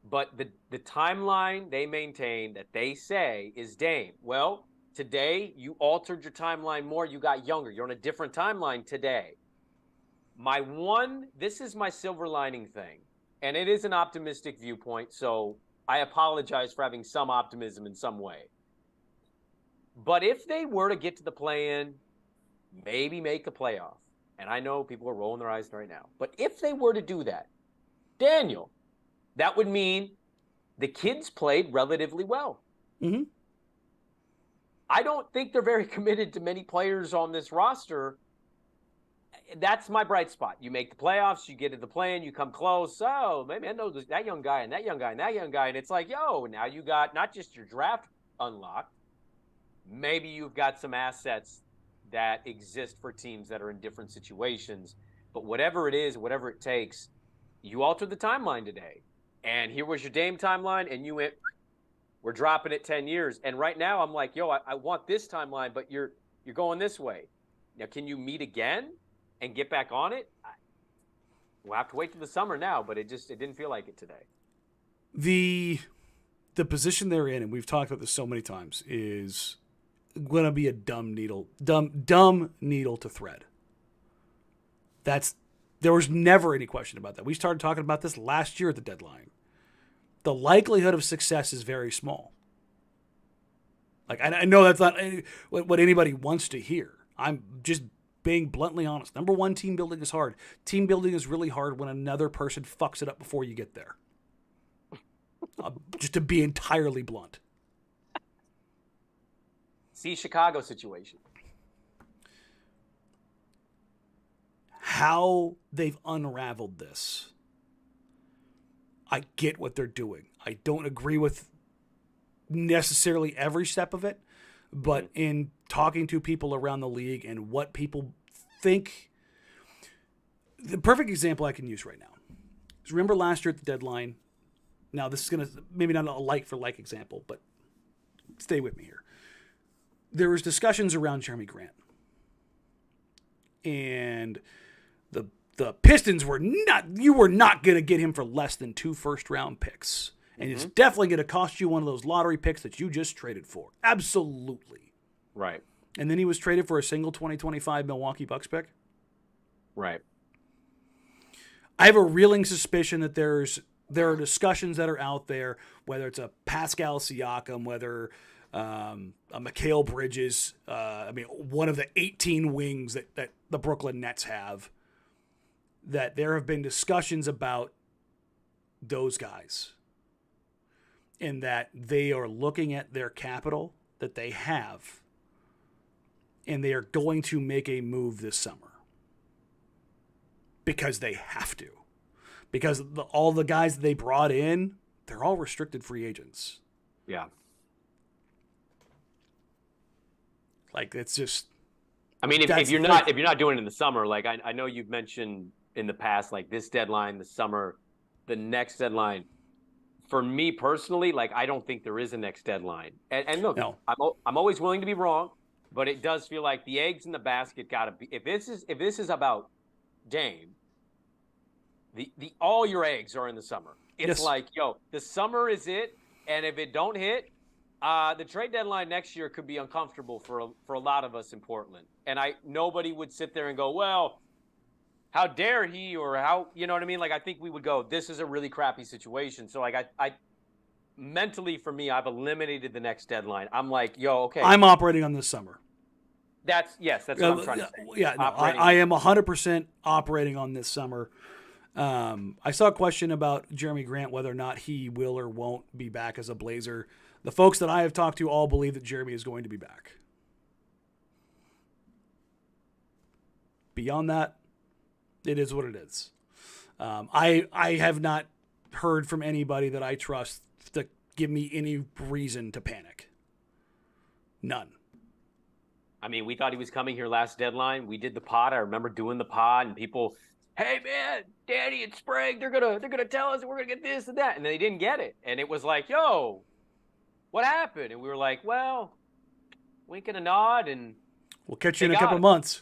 But the timeline they maintain that they say is Dame. Well, today you altered your timeline more. You got younger. You're on a different timeline today. This is my silver lining thing, and it is an optimistic viewpoint, so I apologize for having some optimism in some way. But if they were to get to the play-in, maybe make the playoff, and I know people are rolling their eyes right now, but if they were to do that, Daniel, that would mean the kids played relatively well. Mm-hmm. I don't think they're very committed to many players on this roster. That's my bright spot. You make the playoffs, you get to the play-in, you come close. Oh, maybe I know that young guy and that young guy and that young guy. And it's like, now you got not just your draft unlocked, maybe you've got some assets that exist for teams that are in different situations. But whatever it is, whatever it takes, you altered the timeline today. And here was your Dame timeline, and you went, we're dropping it 10 years. And right now I'm like, I want this timeline, but you're going this way. Now, can you meet again and get back on it? We'll have to wait till the summer now, but it didn't feel like it today. The position they're in, and we've talked about this so many times, is going to be a dumb needle to thread. There was never any question about that. We started talking about this last year at the deadline. The likelihood of success is very small. Like, I know that's not what anybody wants to hear. I'm just being bluntly honest. Number one, team building is hard. Team building is really hard when another person fucks it up before you get there. Just to be entirely blunt. See Chicago situation. How they've unraveled this. I get what they're doing. I don't agree with necessarily every step of it, but in talking to people around the league and what people think, the perfect example I can use right now is, remember last year at the deadline. Now, this is going to maybe not a like for like example, but stay with me here. There was discussions around Jeremy Grant, and the Pistons were not going to get him for less than 2 first-round picks. And it's definitely going to cost you one of those lottery picks that you just traded for. Absolutely. Right. And then he was traded for a single 2025 Milwaukee Bucks pick. Right. I have a reeling suspicion that there are discussions that are out there, whether it's a Pascal Siakam, whether a Mikal Bridges, one of the 18 wings that the Brooklyn Nets have, that there have been discussions about those guys, and that they are looking at their capital that they have, and they are going to make a move this summer because they have to. Because all the guys that they brought in, they're all restricted free agents. Yeah. Like, it's just. I mean, if you're not doing it in the summer, like I know you've mentioned in the past, like this deadline, the summer, the next deadline. For me personally, like I don't think there is a next deadline. And look, no. I'm always willing to be wrong, but it does feel like the eggs in the basket got to be. If this is about Dame, the all your eggs are in the summer. It's like, the summer is it, and if it don't hit, the trade deadline next year could be uncomfortable for a lot of us in Portland. And nobody would sit there and go, well, how dare he, or how, you know what I mean? Like, I think we would go, this is a really crappy situation. So like I mentally, for me, I've eliminated the next deadline. I'm like, okay. I'm operating on this summer. That's what I'm trying to say. Yeah, no, I am 100% operating on this summer. I saw a question about Jeremy Grant, whether or not he will or won't be back as a Blazer. The folks that I have talked to all believe that Jeremy is going to be back. Beyond that, it is what it is. I have not heard from anybody that I trust to give me any reason to panic. None. I mean, we thought he was coming here last deadline. We did the pod. I remember doing the pod, and people, hey man, Danny and Sprague, they're gonna tell us we're gonna get this and that, and they didn't get it. And it was like, yo, what happened? And we were like, well, wink and a nod, and we'll catch you in a couple months.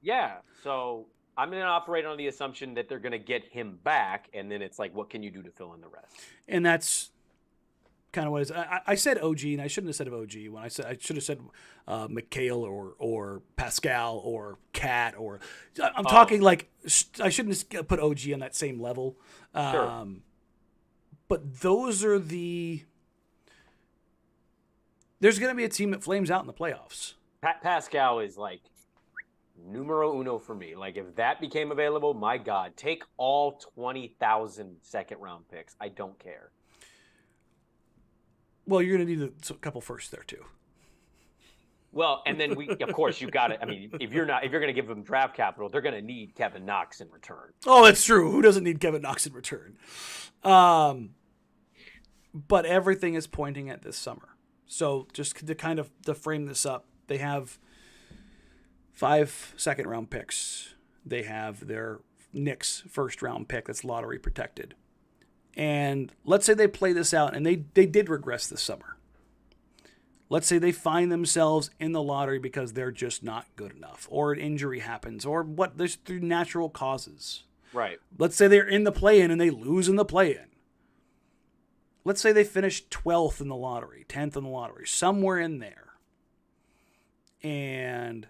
Yeah. So I'm going to operate on the assumption that they're going to get him back, and then it's like, what can you do to fill in the rest? And that's kind of what it is. I said OG, and I shouldn't have said OG when I should have said Mikhail or Pascal or Cat or I'm talking like I shouldn't have put OG on that same level. Sure. But those are the. There's going to be a team that flames out in the playoffs. Pascal is like numero uno for me. Like if that became available, my God, take all 20,000 second-round picks. I don't care. Well, you're going to need a couple firsts there too. Well, and then of course, you got it. I mean, if you're going to give them draft capital, they're going to need Kevin Knox in return. Oh, that's true. Who doesn't need Kevin Knox in return? But everything is pointing at this summer. So just to kind of to frame this up, they have 5 second-round picks. They have their Knicks first-round pick that's lottery protected. And let's say they play this out, and they did regress this summer. Let's say they find themselves in the lottery because they're just not good enough, or an injury happens, or there's through natural causes. Right. Let's say they're in the play-in and they lose in the play-in. Let's say they finish 12th in the lottery, 10th in the lottery, somewhere in there. And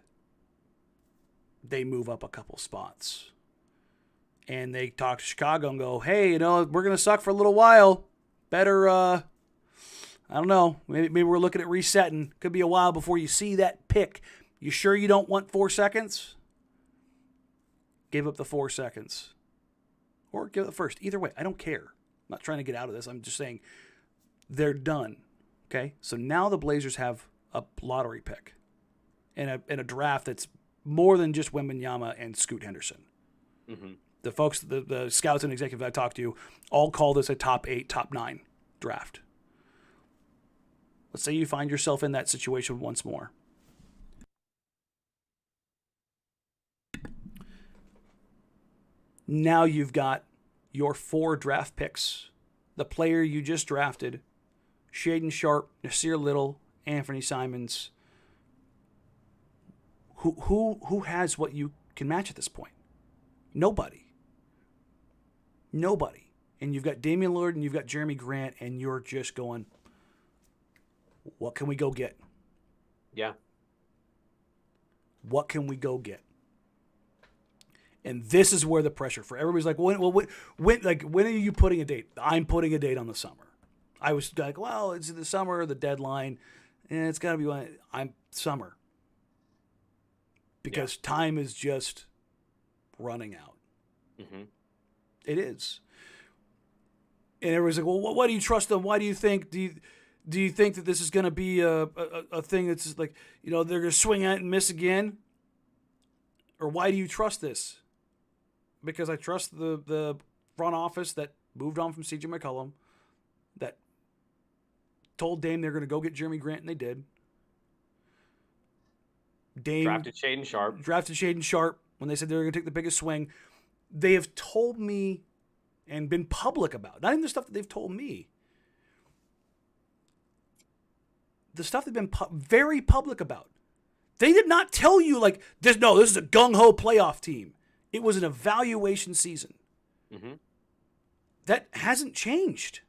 they move up a couple spots. And they talk to Chicago and go, hey, we're going to suck for a little while. Better, I don't know, maybe we're looking at resetting. Could be a while before you see that pick. You sure you don't want 4 seconds? Give up the 4 seconds. Or give it the first. Either way, I don't care. I'm not trying to get out of this. I'm just saying they're done. Okay? So now the Blazers have a lottery pick in a draft that's more than just Wembanyama and Scoot Henderson. Mm-hmm. The folks, the scouts and executives I talked to all call this a top 8, top 9 draft. Let's say you find yourself in that situation once more. Now you've got your 4 draft picks, the player you just drafted, Shaedon Sharpe, Nasir Little, Anthony Simons. Who has what you can match at this point? Nobody. And you've got Damian Lillard and you've got Jeremy Grant, and you're just going, what can we go get? Yeah. What can we go get? And this is where the pressure for everybody's like, when are you putting a date? I'm putting a date on the summer. I was like, well, it's the summer, the deadline, and it's got to be when I'm summer. Because time is just running out. Mm-hmm. It is. And everybody's like, well, why do you trust them? Why do you think, do you think that this is going to be a thing that's like, they're going to swing at and miss again? Or why do you trust this? Because I trust the front office that moved on from C.J. McCollum, that told Dame they're going to go get Jeremy Grant, and they did. Dame drafted Shaedon Sharpe when they said they were going to take the biggest swing. They have told me and been public about, not even the stuff that they've told me, the stuff they've been very public about. They did not tell you like this. No, this is a gung-ho playoff team. It was an evaluation season. Mm-hmm. That hasn't changed.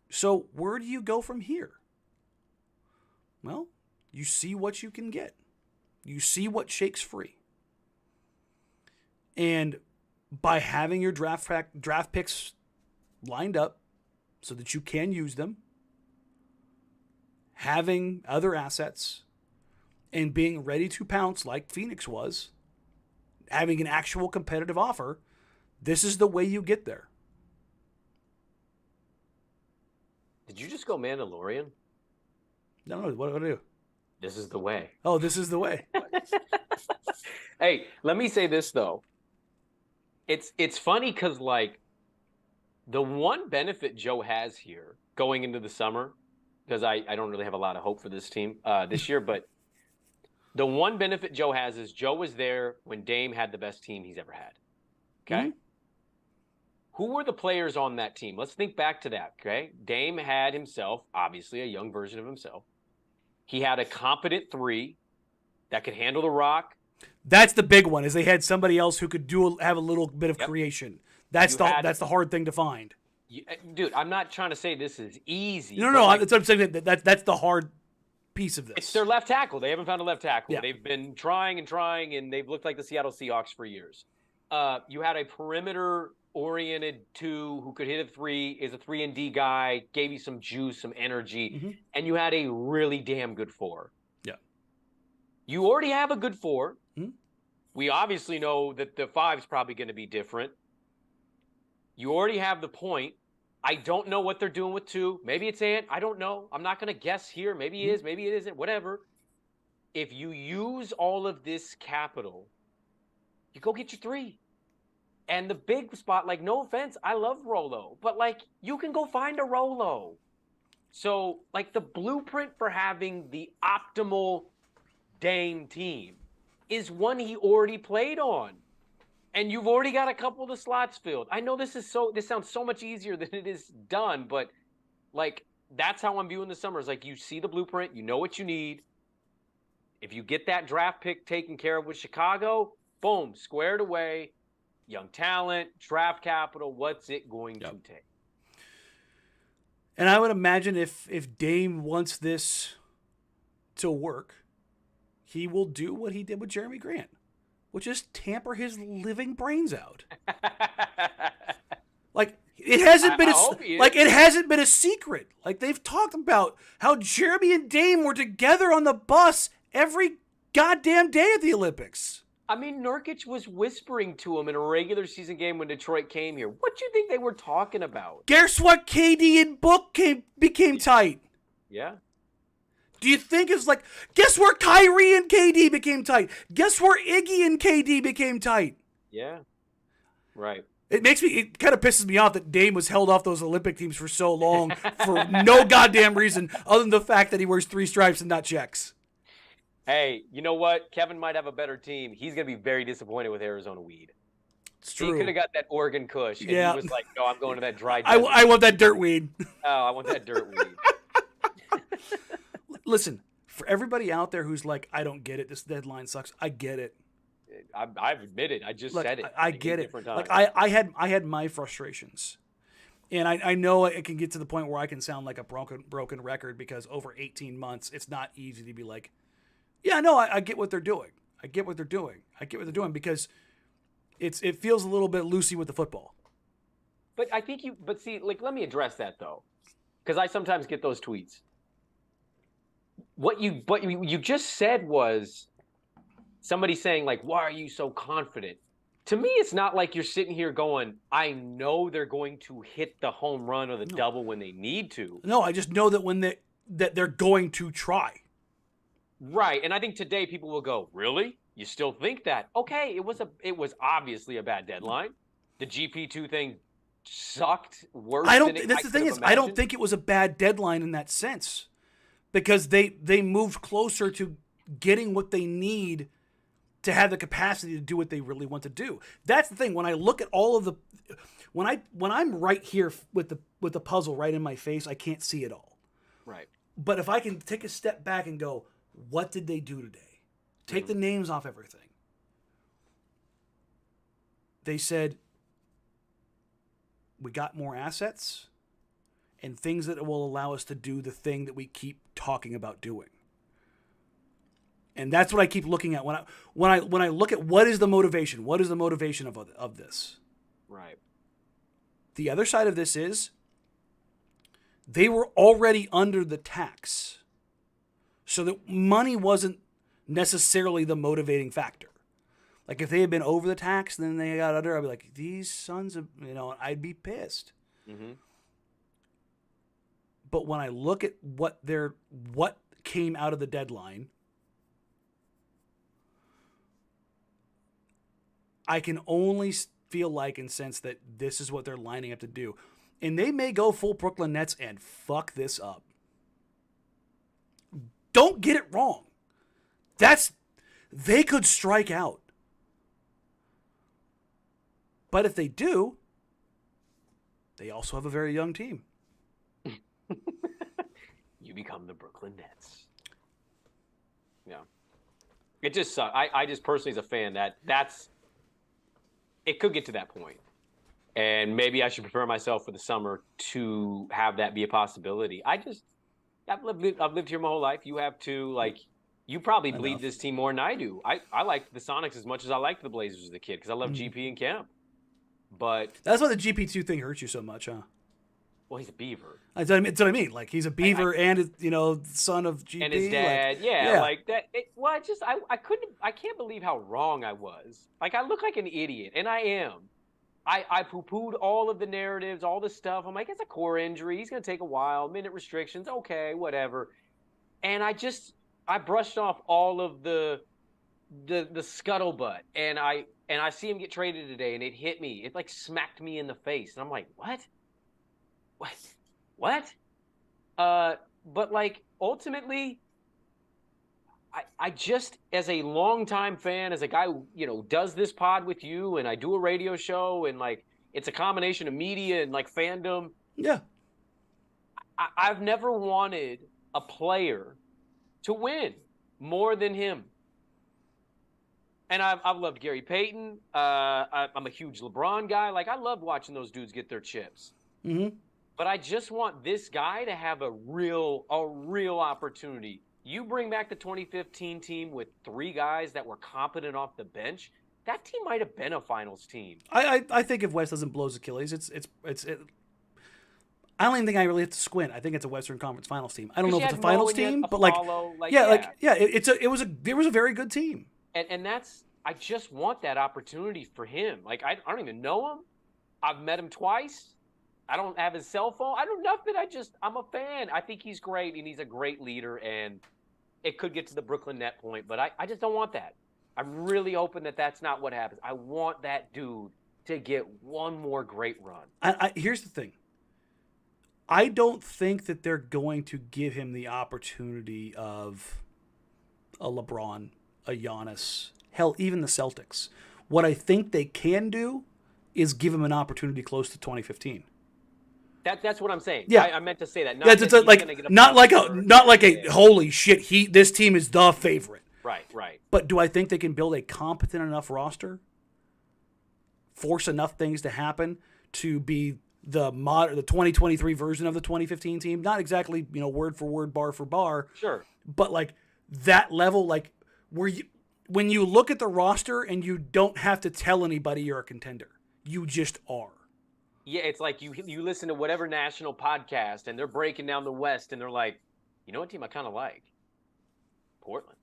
So where do you go from here? Well, you see what you can get. You see what shakes free. And by having your draft picks lined up so that you can use them, having other assets, and being ready to pounce like Phoenix was, having an actual competitive offer, this is the way you get there. Did you just go Mandalorian? No, what do I do? This is the way. Oh, this is the way. Hey, let me say this, though. It's funny because like the one benefit Joe has here going into the summer, because I don't really have a lot of hope for this team this year, but the one benefit Joe has is Joe was there when Dame had the best team he's ever had. Okay. Mm-hmm. Who were the players on that team? Let's think back to that. Okay. Dame had himself, obviously a young version of himself. He had a competent three that could handle the rock. That's the big one, is they had somebody else who could have a little bit of creation. That's the hard thing to find. Dude, I'm not trying to say this is easy. No, that's what I'm saying. That's the hard piece of this. It's their left tackle. They haven't found a left tackle. Yeah. They've been trying, and they've looked like the Seattle Seahawks for years. You had a perimeter-oriented two who could hit a three, is a 3-and-D guy, gave you some juice, some energy, and you had a really damn good four. Yeah. You already have a good four. Mm-hmm. We obviously know that the five's probably going to be different. You already have the point. I don't know what they're doing with two. Maybe it's Ant. I don't know. I'm not going to guess here. Maybe it is. Maybe it isn't. Whatever. If you use all of this capital, you go get your three. And the big spot, like, no offense, I love Rolo, but, like, you can go find a Rolo. So, like, the blueprint for having the optimal Dame team is one he already played on. And you've already got a couple of the slots filled. I know this sounds so much easier than it is done, but like that's how I'm viewing the summer. Is like you see the blueprint, you know what you need. If you get that draft pick taken care of with Chicago, boom, squared away. Young talent, draft capital, what's it going to take? And I would imagine if Dame wants this to work, he will do what he did with Jeremy Grant, which is tamper his living brains out. Like it hasn't been a secret. Like they've talked about how Jeremy and Dame were together on the bus every goddamn day at the Olympics. I mean, Nurkic was whispering to him in a regular season game when Detroit came here. What do you think they were talking about? Guess what? KD and Book became tight. Yeah. Do you think it's like, guess where Kyrie and KD became tight? Guess where Iggy and KD became tight? Yeah. Right. It kind of pisses me off that Dame was held off those Olympic teams for so long for no goddamn reason other than the fact that he wears 3 stripes and not checks. Hey, you know what? Kevin might have a better team. He's going to be very disappointed with Arizona weed. It's true. He could have got that Oregon Kush. And he was like, no, I'm going to that dry desert. I want that dirt weed. Oh, I want that dirt weed. Listen, for everybody out there who's like, I don't get it. This deadline sucks. I get it. I've admitted. I just said it. I get it. Like I had my frustrations. And I know it can get to the point where I can sound like a broken record because over 18 months, it's not easy to be like, yeah, no, I get what they're doing. I get what they're doing because it feels a little bit loosey with the football. But I think see, like, let me address that though. Because I sometimes get those tweets. What you just said was somebody saying like, why are you so confident? To me, it's not like you're sitting here going, I know they're going to hit the home run or the double when they need to. No, I just know that that they're going to try. Right. And I think today people will go, really? You still think that? Okay, it was obviously a bad deadline. The GP2 thing sucked worse than that's the thing is, I don't think it was a bad deadline in that sense. Because they moved closer to getting what they need to have the capacity to do what they really want to do. That's the thing. When I look at all of the when I'm right here with the puzzle right in my face, I can't see it all. Right. But if I can take a step back and go, what did they do today? Take the names off everything. They said, we got more assets and things that will allow us to do the thing that we keep talking about doing. And that's what I keep looking at when I look at what is the motivation? What is the motivation of this? Right. The other side of this is they were already under the tax. So that money wasn't necessarily the motivating factor. Like if they had been over the tax and then they got under, I'd be like, these sons of, I'd be pissed. Mm-hmm. But when I look at what came out of the deadline, I can only feel like and sense that this is what they're lining up to do. And they may go full Brooklyn Nets and fuck this up. Don't get it wrong. They could strike out. But if they do, they also have a very young team. You become the Brooklyn Nets. Yeah. It just sucks. I just personally, as a fan, it could get to that point. And maybe I should prepare myself for the summer to have that be a possibility. I've lived here my whole life. You have too. Like, you probably bleed this team more than I do. I liked the Sonics as much as I liked the Blazers as a kid because I love GP and Kemp. But that's why the GP2 thing hurts you so much, huh? Well, he's a Beaver. That's what I mean. Like, he's a Beaver and son of GP. And his dad, like that. I can't believe how wrong I was. Like, I look like an idiot, and I am. I poo-pooed all of the narratives, all the stuff. I'm like, it's a core injury. He's going to take a while. Minute restrictions. Okay, whatever. And I brushed off all of the scuttlebutt, and I see him get traded today, and it hit me. It like smacked me in the face, and I'm like, what? But like ultimately, I just, as a longtime fan, as a guy who does this pod with you, and I do a radio show, and like it's a combination of media and like fandom. Yeah, I've never wanted a player to win more than him. And I've loved Gary Payton. I'm a huge LeBron guy. Like, I love watching those dudes get their chips. Mm-hmm. But I just want this guy to have a real opportunity. You bring back the 2015 team with 3 guys that were competent off the bench. That team might have been a finals team. I think if West doesn't blow his Achilles, I don't even think I really have to squint. I think it's a Western Conference Finals team. I don't know if it's a finals team, but it was a very good team. And I just want that opportunity for him. Like, I don't even know him. I've met him twice. I don't have his cell phone. I don't know nothing. I'm a fan. I think he's great, and he's a great leader, and it could get to the Brooklyn Net point, but I just don't want that. I'm really hoping that that's not what happens. I want that dude to get one more great run. Here's the thing. I don't think that they're going to give him the opportunity of a LeBron, a Giannis, hell, even the Celtics. What I think they can do is give him an opportunity close to 2015. That's what I'm saying. Yeah, I meant to say that. Not like a holy shit. This team is the favorite. Right. But do I think they can build a competent enough roster, force enough things to happen to be the 2023 version of the 2015 team? Not exactly, word for word, bar for bar. Sure. But like that level, like when you look at the roster and you don't have to tell anybody you're a contender, you just are. Yeah, it's like you listen to whatever national podcast and they're breaking down the West and they're like, you know what team I kind of like? Portland.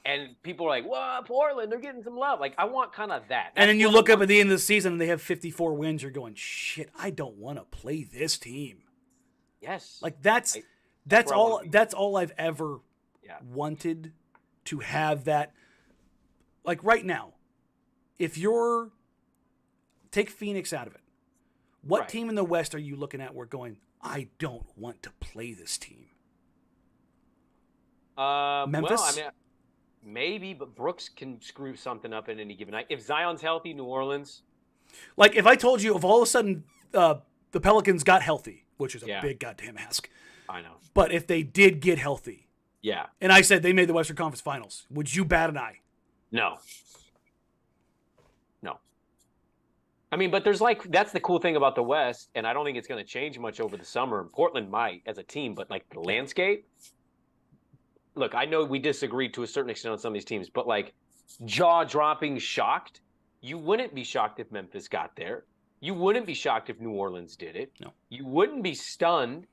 And people are like, well, Portland, they're getting some love. Like, I want kind of that. And then you look up at the end of the season and they have 54 wins. You're going, shit, I don't want to play this team. Yes. Like, that's all I've ever wanted, to have that. Like, right now, if you're – take Phoenix out of it. What team in the West are you looking at where going, I don't want to play this team? Memphis? Well, I mean, maybe, but Brooks can screw something up at any given night. If Zion's healthy, New Orleans. Like, if I told you if all of a sudden the Pelicans got healthy, which is a big goddamn ask. I know. But if they did get healthy. Yeah. And I said they made the Western Conference Finals, would you bat an eye? No. I mean, but that's the cool thing about the West, and I don't think it's going to change much over the summer. Portland might as a team, but like the landscape. Look, I know we disagree to a certain extent on some of these teams, but like jaw-dropping shocked, you wouldn't be shocked if Memphis got there. You wouldn't be shocked if New Orleans did it. No. You wouldn't be stunned.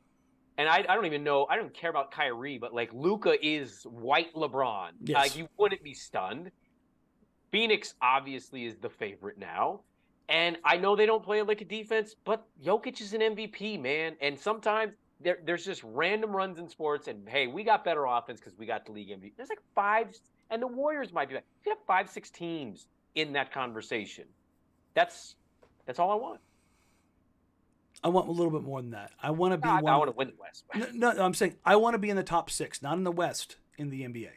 And I don't even know. I don't care about Kyrie, but like Luka is white LeBron. Yes. Like, you wouldn't be stunned. Phoenix obviously is the favorite now. And I know they don't play a lick of defense, but Jokic is an MVP, man. And sometimes there's just random runs in sports. And, hey, we got better offense because we got the league MVP. There's like 5, and the Warriors might be like, you have 5-6 teams in that conversation. That's That's all I want. I want a little bit more than that. I want to be I want to win the West. No, I'm saying I want to be in the top 6, not in the West, in the NBA.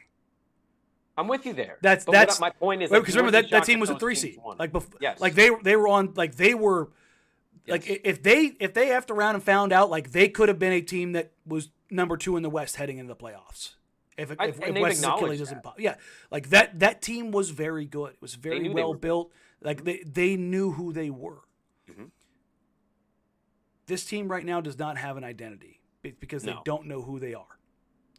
I'm with you there. That's my point is because remember that team was a 3 seed. Like before, yes. like they were on, like they were, like if they effed around and found out, like they could have been a team that was number 2 in the West heading into the playoffs. If West's Achilles doesn't pop, yeah, like that team was very good. It was very well built. Like they knew who they were. Mm-hmm. This team right now does not have an identity because they don't know who they are.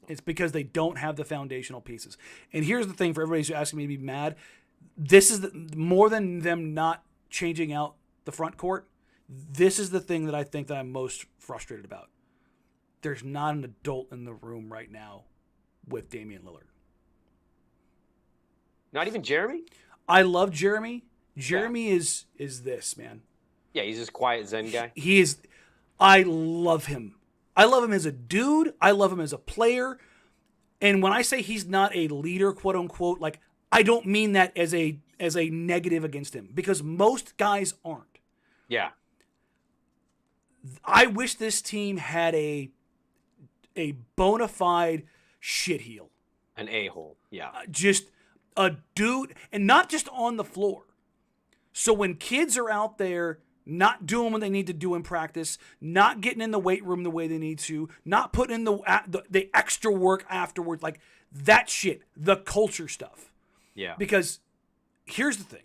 It's because they don't have the foundational pieces. And here's the thing for everybody who's asking me to be mad. This is more than them not changing out the front court. This is the thing that I think that I'm most frustrated about. There's not an adult in the room right now with Damian Lillard. Not even Jeremy? I love Jeremy. Jeremy is this, man. Yeah, he's this quiet Zen guy. He is. I love him. I love him as a dude. I love him as a player. And when I say he's not a leader, quote unquote, like I don't mean that as a negative against him because most guys aren't. Yeah. I wish this team had a bona fide shitheel. An a-hole. Yeah. Just a dude, and not just on the floor. So when kids are out there not doing what they need to do in practice, not getting in the weight room the way they need to, not putting in the extra work afterwards, like that shit, the culture stuff. Yeah. Because here's the thing.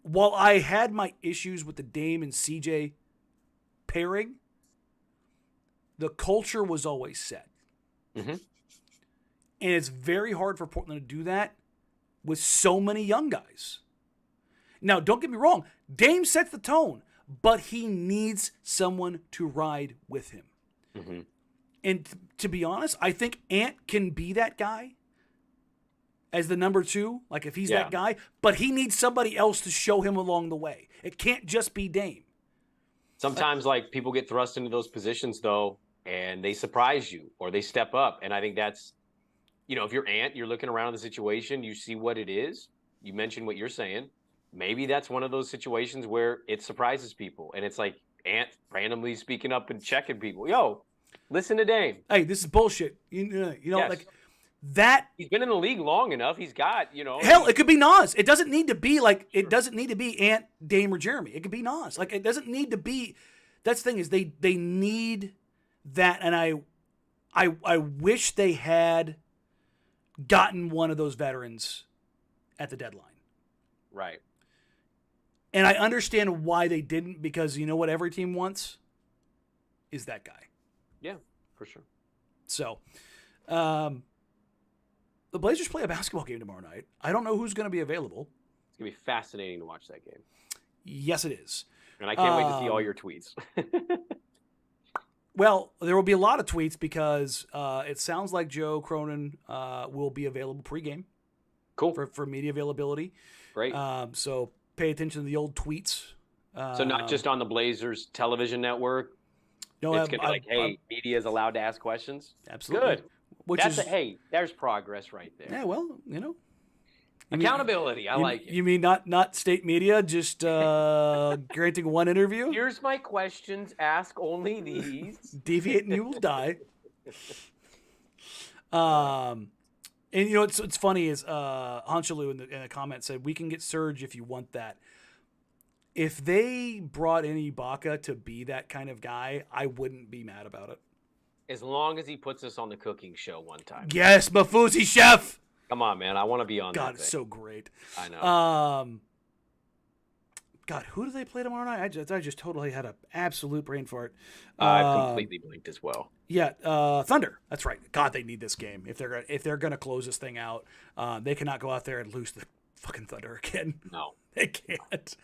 While I had my issues with the Dame and CJ pairing, the culture was always set. Mm-hmm. And it's very hard for Portland to do that with so many young guys. Now, don't get me wrong. Dame sets the tone. But he needs someone to ride with him. Mm-hmm. And to be honest, I think Ant can be that guy as the number 2, like if he's that guy. But he needs somebody else to show him along the way. It can't just be Dame. Sometimes, like, people get thrust into those positions, though, and they surprise you or they step up. And I think that's, if you're Ant, you're looking around the situation, you see what it is. You mentioned what you're saying. Maybe that's one of those situations where it surprises people. And it's like Ant randomly speaking up and checking people. Yo, listen to Dame. Hey, this is bullshit. Like that. He's been in the league long enough. He's got, Hell, it could be Nas. It doesn't need to be it doesn't need to be Ant, Dame, or Jeremy. It could be Nas. Like, it doesn't need to be. That's the thing is they need that. And I wish they had gotten one of those veterans at the deadline. Right. And I understand why they didn't, because you know what every team wants? Is that guy. Yeah, for sure. So, the Blazers play a basketball game tomorrow night. I don't know who's going to be available. It's going to be fascinating to watch that game. Yes, it is. And I can't wait to see all your tweets. Well, there will be a lot of tweets because it sounds like Joe Cronin will be available pregame. Cool. For media availability. Great. So pay attention to the old tweets. So not just on the Blazers television network. No, it's going to be like, hey, media is allowed to ask questions. Absolutely. Good. Hey, there's progress right there. Yeah, well, accountability. I like it. You mean not state media, just granting one interview? Here's my questions. Ask only these. Deviate and you will die. And it's funny is Hanshalu in the comment said we can get Serge if you want that. If they brought in Ibaka to be that kind of guy, I wouldn't be mad about it. As long as he puts us on the cooking show one time. Yes, Mafuzi chef. Come on, man. I want to be on God, that it's so great. I know. God, who do they play tomorrow night? I just totally had an absolute brain fart. I completely blinked as well. Yeah, Thunder. That's right. God, they need this game if they're gonna close this thing out. They cannot go out there and lose the fucking Thunder again. No, they can't.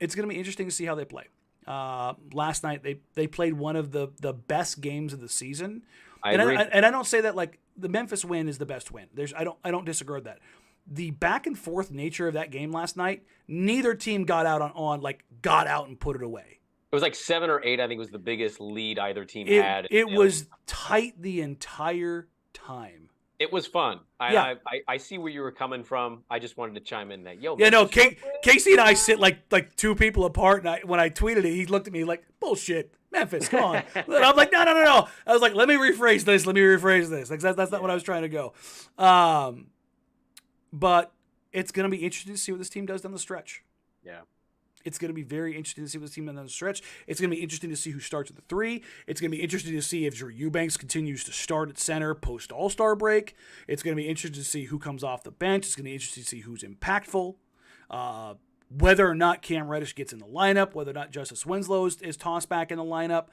It's gonna be interesting to see how they play. Last night they played one of the best games of the season. I agree. And I don't say that like the Memphis win is the best win. I don't disagree with that. The back and forth nature of that game last night, neither team got out got out and put it away. It was like 7 or 8, I think, was the biggest lead either team had. It was tight the entire time. It was fun. Yeah. I see where you were coming from. I just wanted to chime in that. Yo, Yeah, no, Memphis, Brooklyn? Casey and I sit like two people apart, and when I tweeted it, he looked at me like, bullshit, Memphis, come on. And I'm like, no. I was like, let me rephrase this. Like, that's not what I was trying to go. But it's going to be interesting to see what this team does down the stretch. Yeah. It's going to be very interesting to see what this team does down the stretch. It's going to be interesting to see who starts at the 3. It's going to be interesting to see if Drew Eubanks continues to start at center post All-Star break. It's going to be interesting to see who comes off the bench. It's going to be interesting to see who's impactful. Whether or not Cam Reddish gets in the lineup, whether or not Justice Winslow is tossed back in the lineup.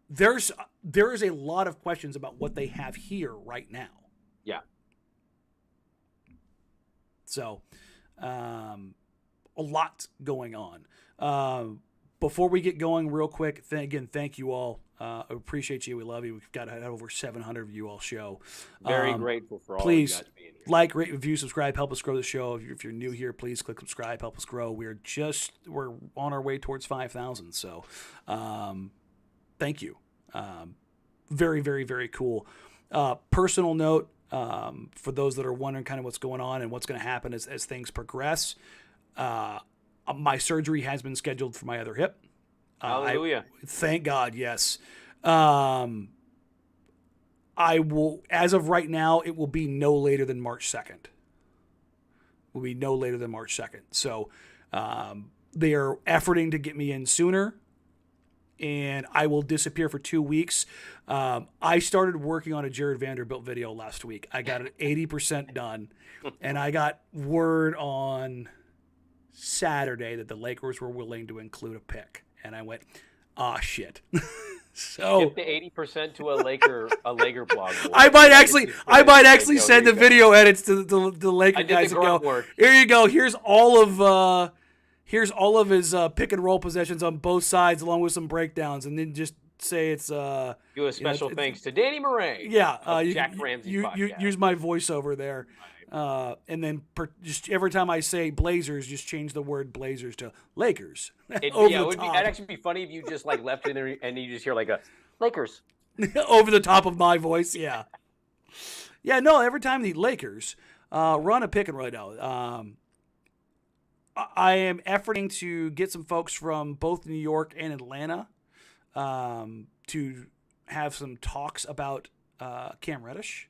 There is a lot of questions about what they have here right now. Yeah. So, a lot going on. Before we get going real quick, again, thank you all. I appreciate you. We love you. We've got over 700 of you all show. Very grateful for all please, of you guys being here. Like, rate, review, subscribe, help us grow the show. If you're new here, please click subscribe, help us grow. We're on our way towards 5,000. So, thank you. Very, very, very cool. Personal note, for those that are wondering kind of what's going on and what's going to happen as things progress. My surgery has been scheduled for my other hip. Hallelujah. Thank God, yes. I will, as of right now, it will be no later than March 2nd. So they are efforting to get me in sooner, and I will disappear for 2 weeks. I started working on a Jared Vanderbilt video last week. I got it 80% done, and I got word on Saturday that the Lakers were willing to include a pick, and I went, shit. So give the 80% to a Laker blog. I might actually send the video edits to the Laker guys and go, here you go. Here's all of his pick and roll possessions on both sides, along with some breakdowns, and then just say it's do a special thanks to Danny Marang. Yeah, Jack Ramsay. Use my voiceover there. And then just every time I say Blazers, just change the word Blazers to Lakers. It'd actually be funny if you just like left it in there and you just hear like a Lakers over the top of my voice. Yeah, yeah. No, every time the Lakers run a pick and roll now. I am efforting to get some folks from both New York and Atlanta to have some talks about Cam Reddish.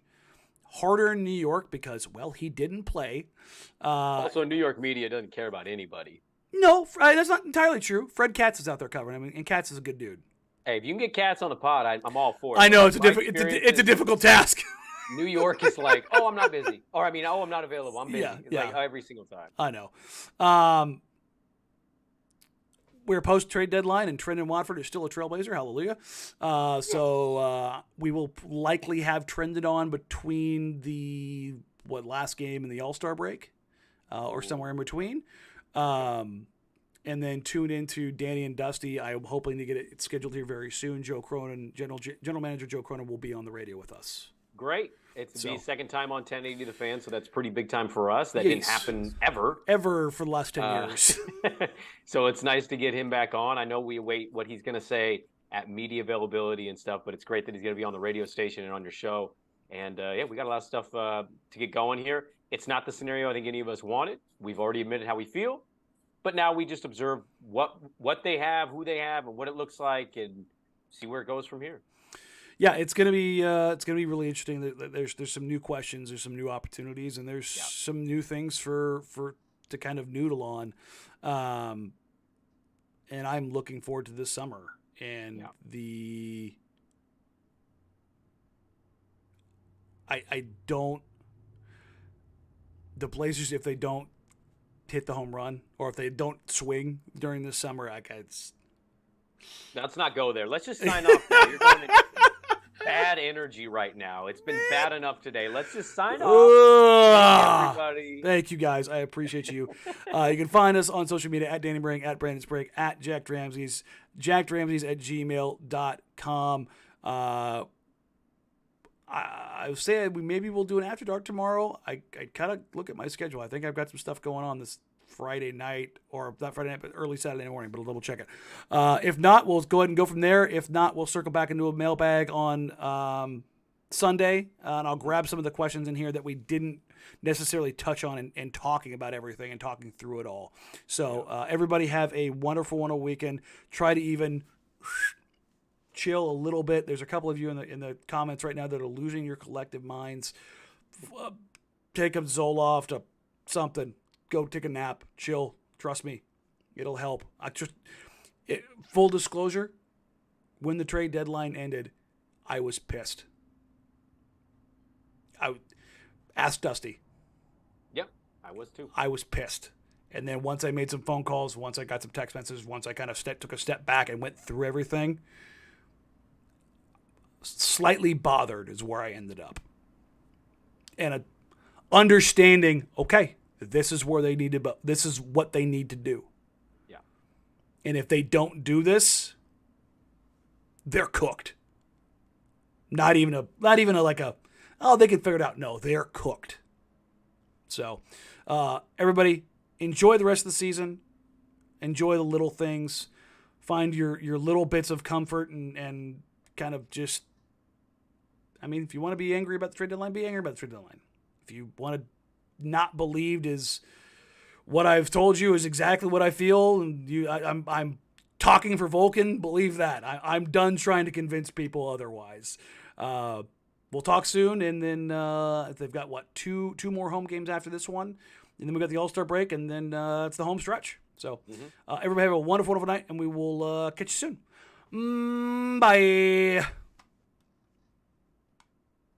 Harder in New York because, well, he didn't play. Also, New York media doesn't care about anybody. No, that's not entirely true. Fred Katz is out there covering him, and Katz is a good dude. Hey, if you can get Katz on the pod, I'm all for it. I know, it's a difficult task. New York is like, oh, I'm not busy. Or, I'm not available. I'm busy. Yeah. Like every single time. I know. We're post-trade deadline, and Trendon Watford is still a Trailblazer. Hallelujah. So we will likely have Trendon on between the last game and the All-Star break, or somewhere in between. And then tune into Danny and Dusty. I'm hoping to get it scheduled here very soon. Joe Cronin, General Manager Joe Cronin, will be on the radio with us. Great. It's the second time on 1080 The Fan, so that's pretty big time for us. That didn't happen ever. Ever for the last 10 years. So it's nice to get him back on. I know we await what he's going to say at media availability and stuff, but it's great that he's going to be on the radio station and on your show. And, we got a lot of stuff to get going here. It's not the scenario I think any of us wanted. We've already admitted how we feel. But now we just observe what they have, who they have, and what it looks like, and see where it goes from here. Yeah, it's gonna be really interesting. There's some new questions, there's some new opportunities, and there's some new things for to kind of noodle on. And I'm looking forward to this summer and the Blazers, if they don't hit the home run or if they don't swing during the summer, let's not go there. Let's just sign off now. You're going to bad energy right now. It's been bad enough today. Let's just sign off. Everybody. Thank you, guys. I appreciate you. You can find us on social media at Danny Marang, at Brandon Sprague, at Jack Ramsays, jackramsays@gmail.com. I was saying maybe we'll do an After Dark tomorrow. I kind of look at my schedule. I think I've got some stuff going on this Friday night, or not Friday night, but early Saturday morning, but I'll double check it. If not, we'll go ahead and go from there. If not, we'll circle back into a mailbag on Sunday, and I'll grab some of the questions in here that we didn't necessarily touch on in talking about everything and talking through it all. So everybody have a wonderful weekend. Try to even chill a little bit. There's a couple of you in the comments right now that are losing your collective minds. Take a Zoloft, something. Go take a nap. Chill. Trust me, it'll help. Full disclosure, when the trade deadline ended, I was pissed. Ask Dusty. Yep, I was too. I was pissed. And then once I made some phone calls, once I got some text messages, once I kind of took a step back and went through everything, slightly bothered is where I ended up. And understanding, okay, this is where they need to, this is what they need to do. Yeah. And if they don't do this, they're cooked. Not even oh, they can figure it out. No, they're cooked. So, everybody, enjoy the rest of the season. Enjoy the little things. Find your little bits of comfort and kind of just, I mean, if you want to be angry about the trade deadline, be angry about the trade deadline. If you want to not believed is what I've told you is exactly what I feel, and I'm talking for Vulcan, believe that. I'm done trying to convince people otherwise. We'll talk soon, and then they've got, two more home games after this one, and then we got the All-Star break, and then it's the home stretch. So everybody have a wonderful night, and we will catch you soon. Bye.